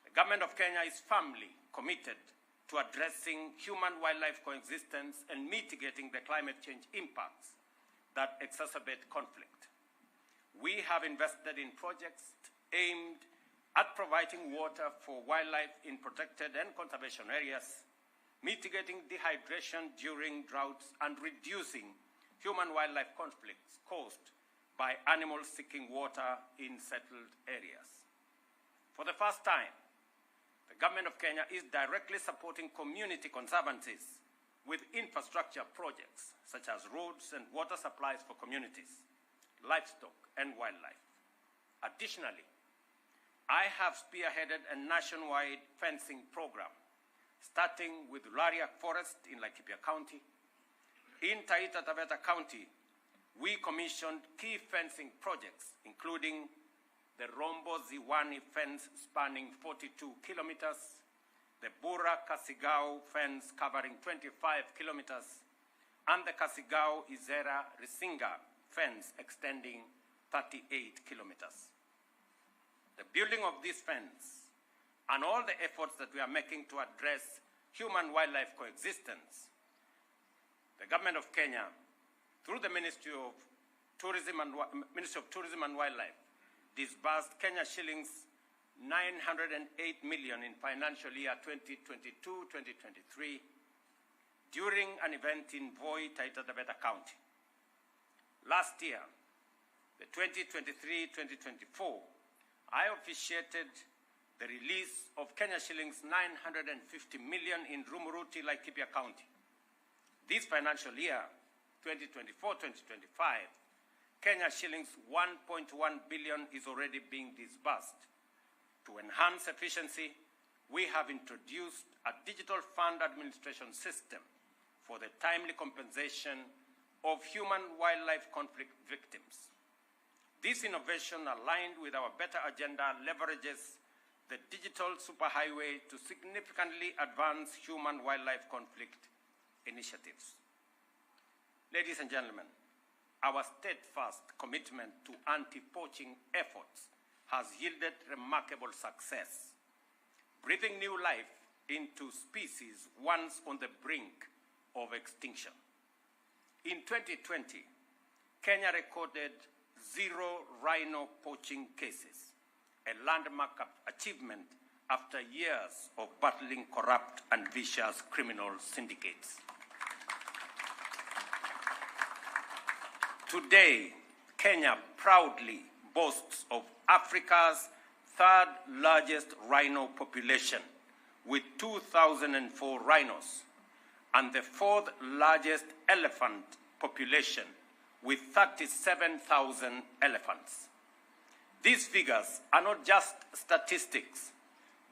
The Government of Kenya is firmly committed to addressing human-wildlife coexistence and mitigating the climate change impacts that exacerbate conflict. We have invested in projects aimed at providing water for wildlife in protected and conservation areas, mitigating dehydration during droughts, and reducing human-wildlife conflicts caused by animals seeking water in settled areas. For the first time, the Government of Kenya is directly supporting community conservancies with infrastructure projects such as roads and water supplies for communities, livestock, and wildlife. Additionally, I have spearheaded a nationwide fencing program, starting with Lariak Forest in Laikipia County. In Taita Taveta County, we commissioned key fencing projects, including the Rombo Ziwani fence spanning 42 kilometers, the Bura Kasigao fence covering 25 kilometers, and the Kasigao Izera Risinga fence extending 38 kilometers. The building of this fence and all the efforts that we are making to address human-wildlife coexistence, the Government of Kenya, through the Ministry of Tourism and Wildlife, disbursed Kenya shillings 908 million in financial year 2022-2023 during an event in Voi, Taita Taveta County. Last year, the 2023-2024, I officiated the release of Kenya shillings 950 million in Rumuruti, Laikipia County. This financial year, 2024-2025, Kenya shillings 1.1 billion is already being disbursed. To enhance efficiency, we have introduced a digital fund administration system for the timely compensation of human-wildlife conflict victims. This innovation, aligned with our Better Agenda, leverages the digital superhighway to significantly advance human-wildlife conflict initiatives. Ladies and gentlemen, our steadfast commitment to anti-poaching efforts has yielded remarkable success, breathing new life into species once on the brink of extinction. In 2020, Kenya recorded 0 rhino poaching cases, a landmark achievement after years of battling corrupt and vicious criminal syndicates. Today, Kenya proudly boasts of Africa's third largest rhino population with 2,004 rhinos and the fourth largest elephant population with 37,000 elephants. These figures are not just statistics.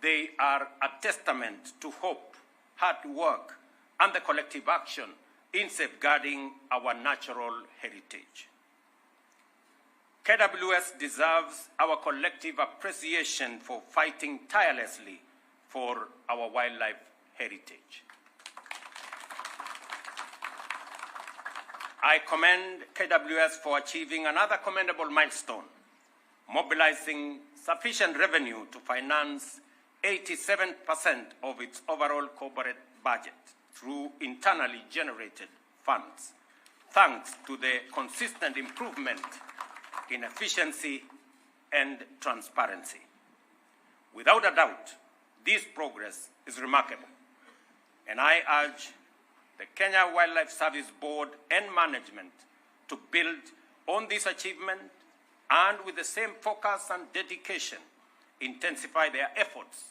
They are a testament to hope, hard work, and the collective action in safeguarding our natural heritage. KWS deserves our collective appreciation for fighting tirelessly for our wildlife heritage. I commend KWS for achieving another commendable milestone, mobilizing sufficient revenue to finance 87% of its overall corporate budget through internally generated funds, thanks to the consistent improvement in efficiency and transparency. Without a doubt, this progress is remarkable, and I urge the Kenya Wildlife Service Board and management to build on this achievement and with the same focus and dedication, intensify their efforts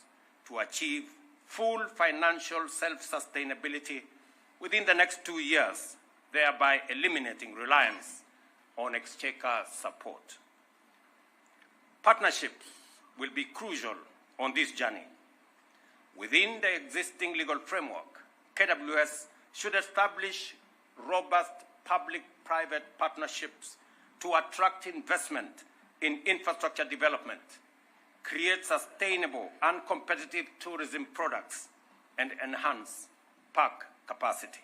to achieve full financial self-sustainability within the next 2 years, thereby eliminating reliance on exchequer support. Partnerships will be crucial on this journey. Within the existing legal framework, KWS should establish robust public-private partnerships to attract investment in infrastructure development, create sustainable and competitive tourism products, and enhance park capacity.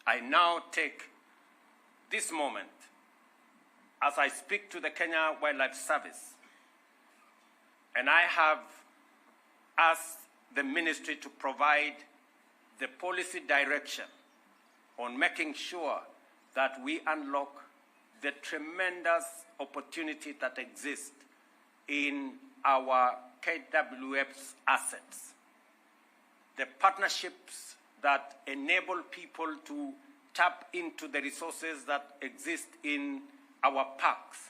I now take this moment as I speak to the Kenya Wildlife Service, and I have asked the ministry to provide the policy direction on making sure that we unlock the tremendous opportunity that exists in our KWS assets. The partnerships that enable people to tap into the resources that exist in our parks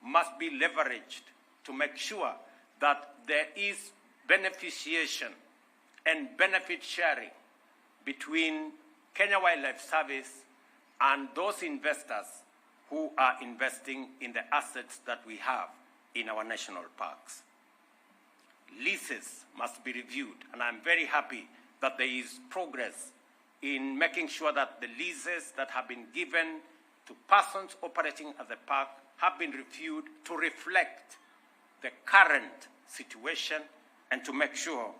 must be leveraged to make sure that there is beneficiation and benefit sharing between Kenya Wildlife Service and those investors who are investing in the assets that we have in our national parks. Leases must be reviewed, and I'm very happy that there is progress in making sure that the leases that have been given to persons operating at the park have been reviewed to reflect the current situation and to make sure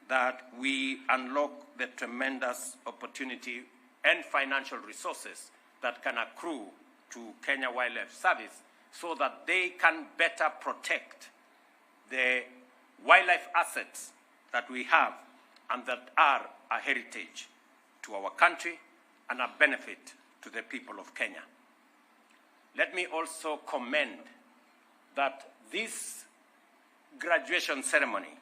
that we unlock the tremendous opportunity and financial resources that can accrue to Kenya Wildlife Service so that they can better protect the wildlife assets that we have and that are a heritage to our country and a benefit to the people of Kenya. Let me also commend that this graduation ceremony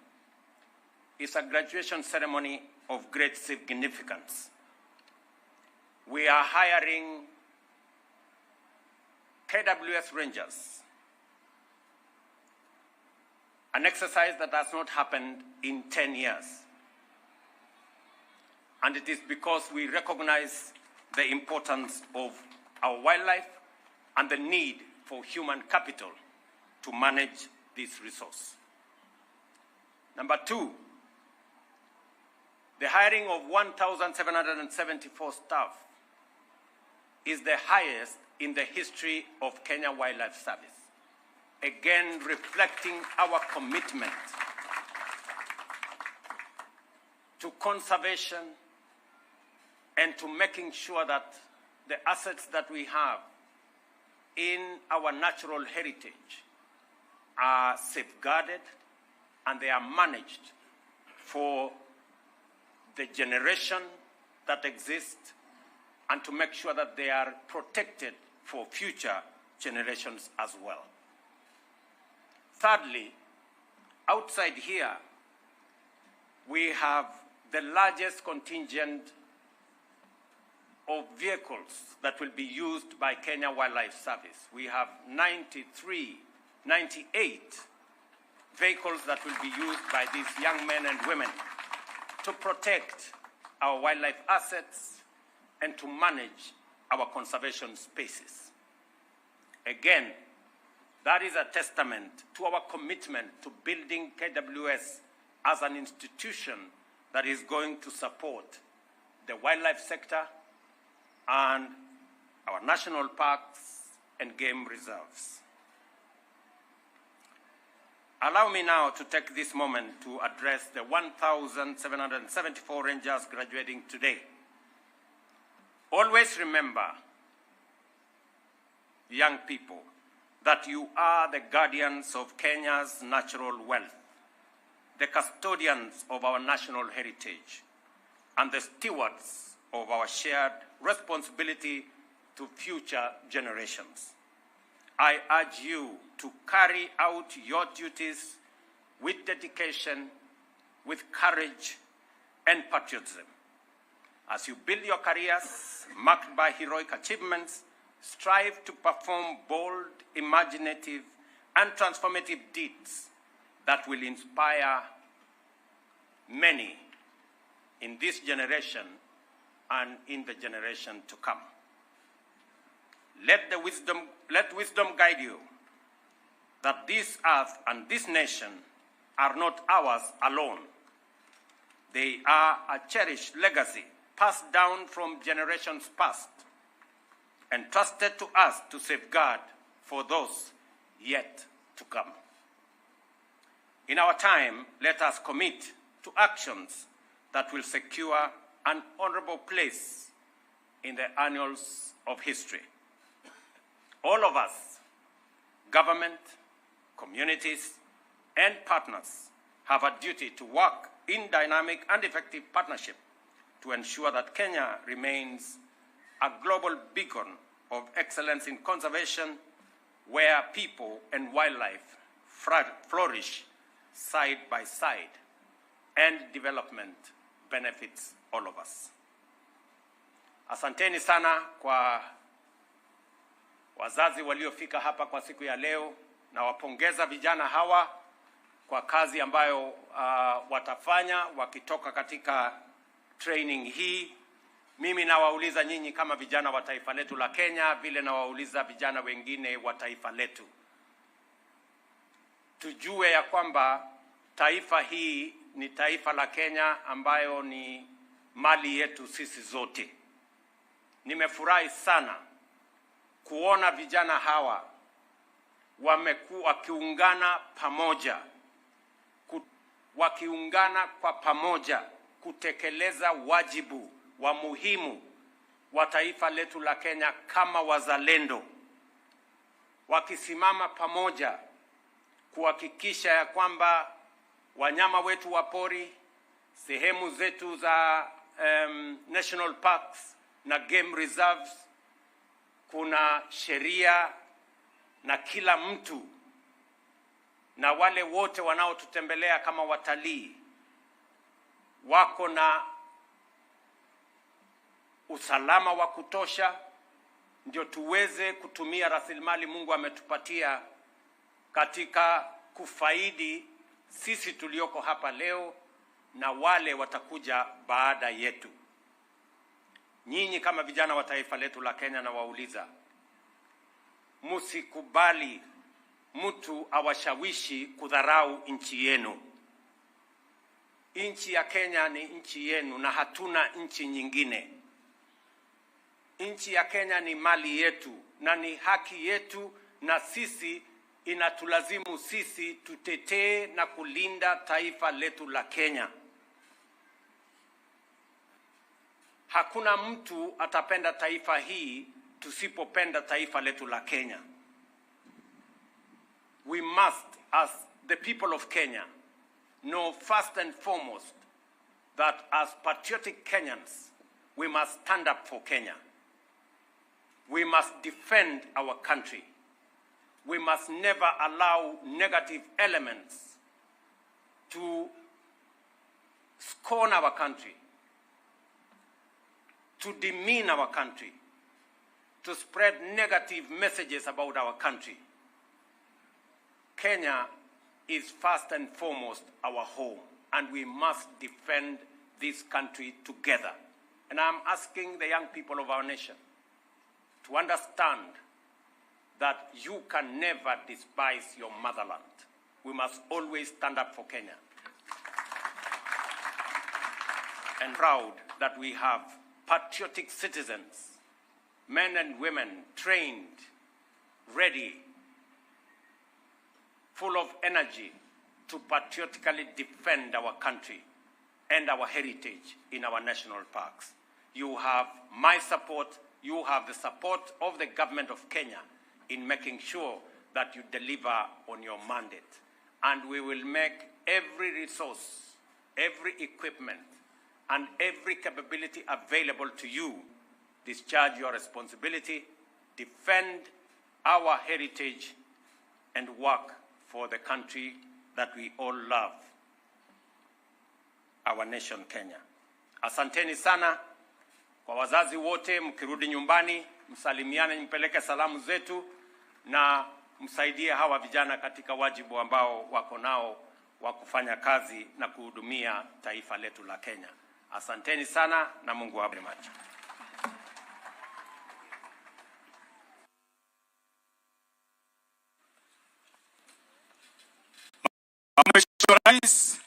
is a graduation ceremony of great significance. We are hiring KWS Rangers, an exercise that has not happened in 10 years. And it is because we recognize the importance of our wildlife and the need for human capital to manage this resource. Number two, the hiring of 1,774 staff is the highest in the history of Kenya Wildlife Service, again reflecting our commitment to conservation and to making sure that the assets that we have in our natural heritage are safeguarded and they are managed for the generation that exists and to make sure that they are protected for future generations as well. Thirdly, outside here, we have the largest contingent of vehicles that will be used by Kenya Wildlife Service. We have 98 vehicles that will be used by these young men and women to protect our wildlife assets and to manage our conservation spaces. Again, that is a testament to our commitment to building KWS as an institution that is going to support the wildlife sector, and our national parks and game reserves. Allow me now to take this moment to address the 1,774 Rangers graduating today. Always remember, young people, that you are the guardians of Kenya's natural wealth, the custodians of our national heritage, and the stewards of our shared responsibility to future generations. I urge you to carry out your duties with dedication, with courage, and patriotism. As you build your careers marked by heroic achievements, strive to perform bold, imaginative, and transformative deeds that will inspire many in this generation and in the generation to come. Let wisdom guide you that this earth and this nation are not ours alone. They are a cherished legacy passed down from generations past and trusted to us to safeguard for those yet to come. In our time, let us commit to actions that will secure an honorable place in the annals of history. All of us, government, communities, and partners, have a duty to work in dynamic and effective partnership to ensure that Kenya remains a global beacon of excellence in conservation, where people and wildlife flourish side by side, and development benefits all of us. Asanteni sana kwa wazazi waliofika hapa kwa siku ya leo, na wapongeza vijana hawa kwa kazi ambayo watafanya wakitoka katika training hii. Mimi nawauliza nyinyi kama vijana wa taifa letu la Kenya, vile nawauliza vijana wengine wa taifa letu. Tujue ya kwamba taifa hii ni taifa la Kenya ambayo ni mali yetu sisi zote. Nimefurahi sana kuona vijana hawa wamekuwa wakiungana pamoja, wakiungana kwa pamoja kutekeleza wajibu wa muhimu wa taifa letu la Kenya kama wazalendo, wakisimama pamoja kuhakikisha ya kwamba wanyama wetu wa pori, sehemu zetu za national parks na game reserves, kuna sheria na kila mtu na wale wote wanaotutembelea kama watalii wako na usalama wa kutosha, ndio tuweze kutumia rasilimali Mungu ametupatia katika kufaidi sisi tulioko hapa leo na wale watakuja baada yetu. Nyinyi kama vijana wa taifa letu la Kenya, na wauliza, musikubali mtu awashawishi kudharau nchi yenu. Nchi ya Kenya ni nchi yenu na hatuna nchi nyingine. Nchi ya Kenya ni mali yetu na ni haki yetu, na sisi inatulazimu sisi tutetee na kulinda taifa letu la Kenya. Hakuna mtu atapenda taifa hii tusipopenda taifa letu la Kenya. We must, as the people of Kenya, know first and foremost that as patriotic Kenyans, we must stand up for Kenya. We must defend our country. We must never allow negative elements to scorn our country, to demean our country, to spread negative messages about our country. Kenya is first and foremost our home, and we must defend this country together. And I'm asking the young people of our nation to understand that you can never despise your motherland. We must always stand up for Kenya. and proud that we have patriotic citizens, men and women trained, ready, full of energy to patriotically defend our country and our heritage in our national parks. You have my support, you have the support of the government of Kenya in making sure that you deliver on your mandate. And we will make every resource, every equipment, and every capability available to you. Discharge your responsibility, defend our heritage, and work for the country that we all love, our nation Kenya. Asanteni sana kwa wazazi wote, mkirudi nyumbani, msalimiane, mpeleke salamu zetu na msaidie hawa vijana katika wajibu ambao wako nao wa kufanya kazi na kuhudumia taifa letu la Kenya. Asanteni sana na Mungu awabariki. Mheshimiwa Rais,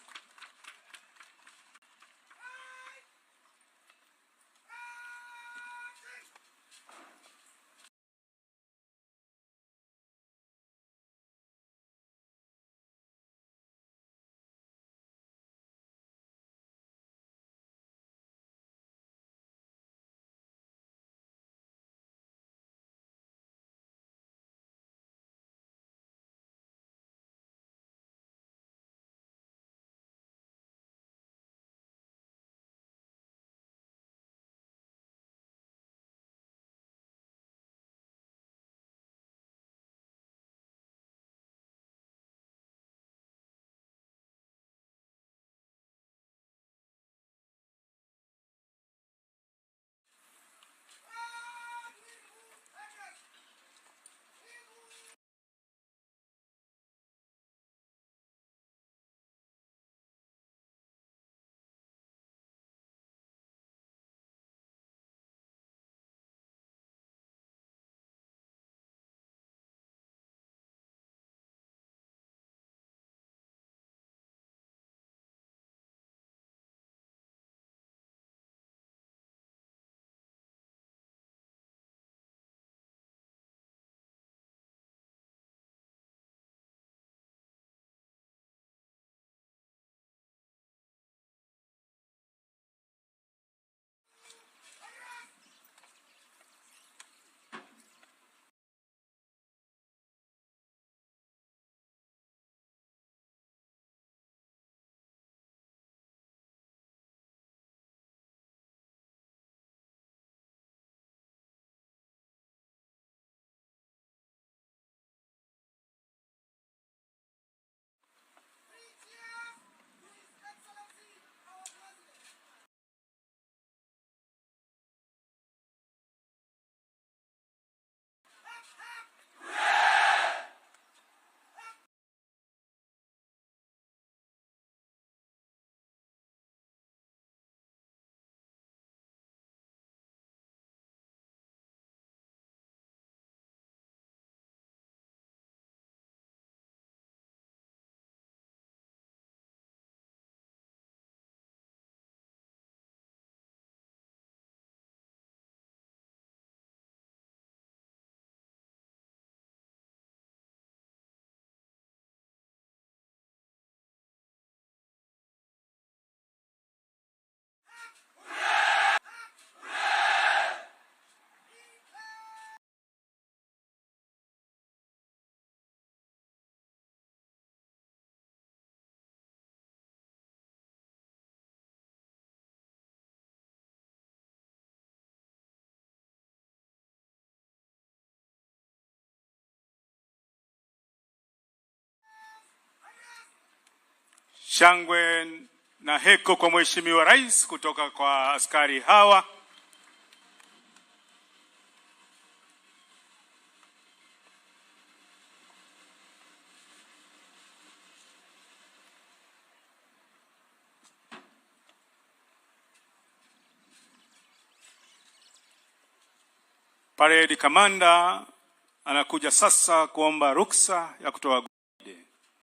shangwe na heko kwa Mheshimiwa Rais kutoka kwa askari hawa. Parade Commander anakuja sasa kuomba ruksa ya kutoa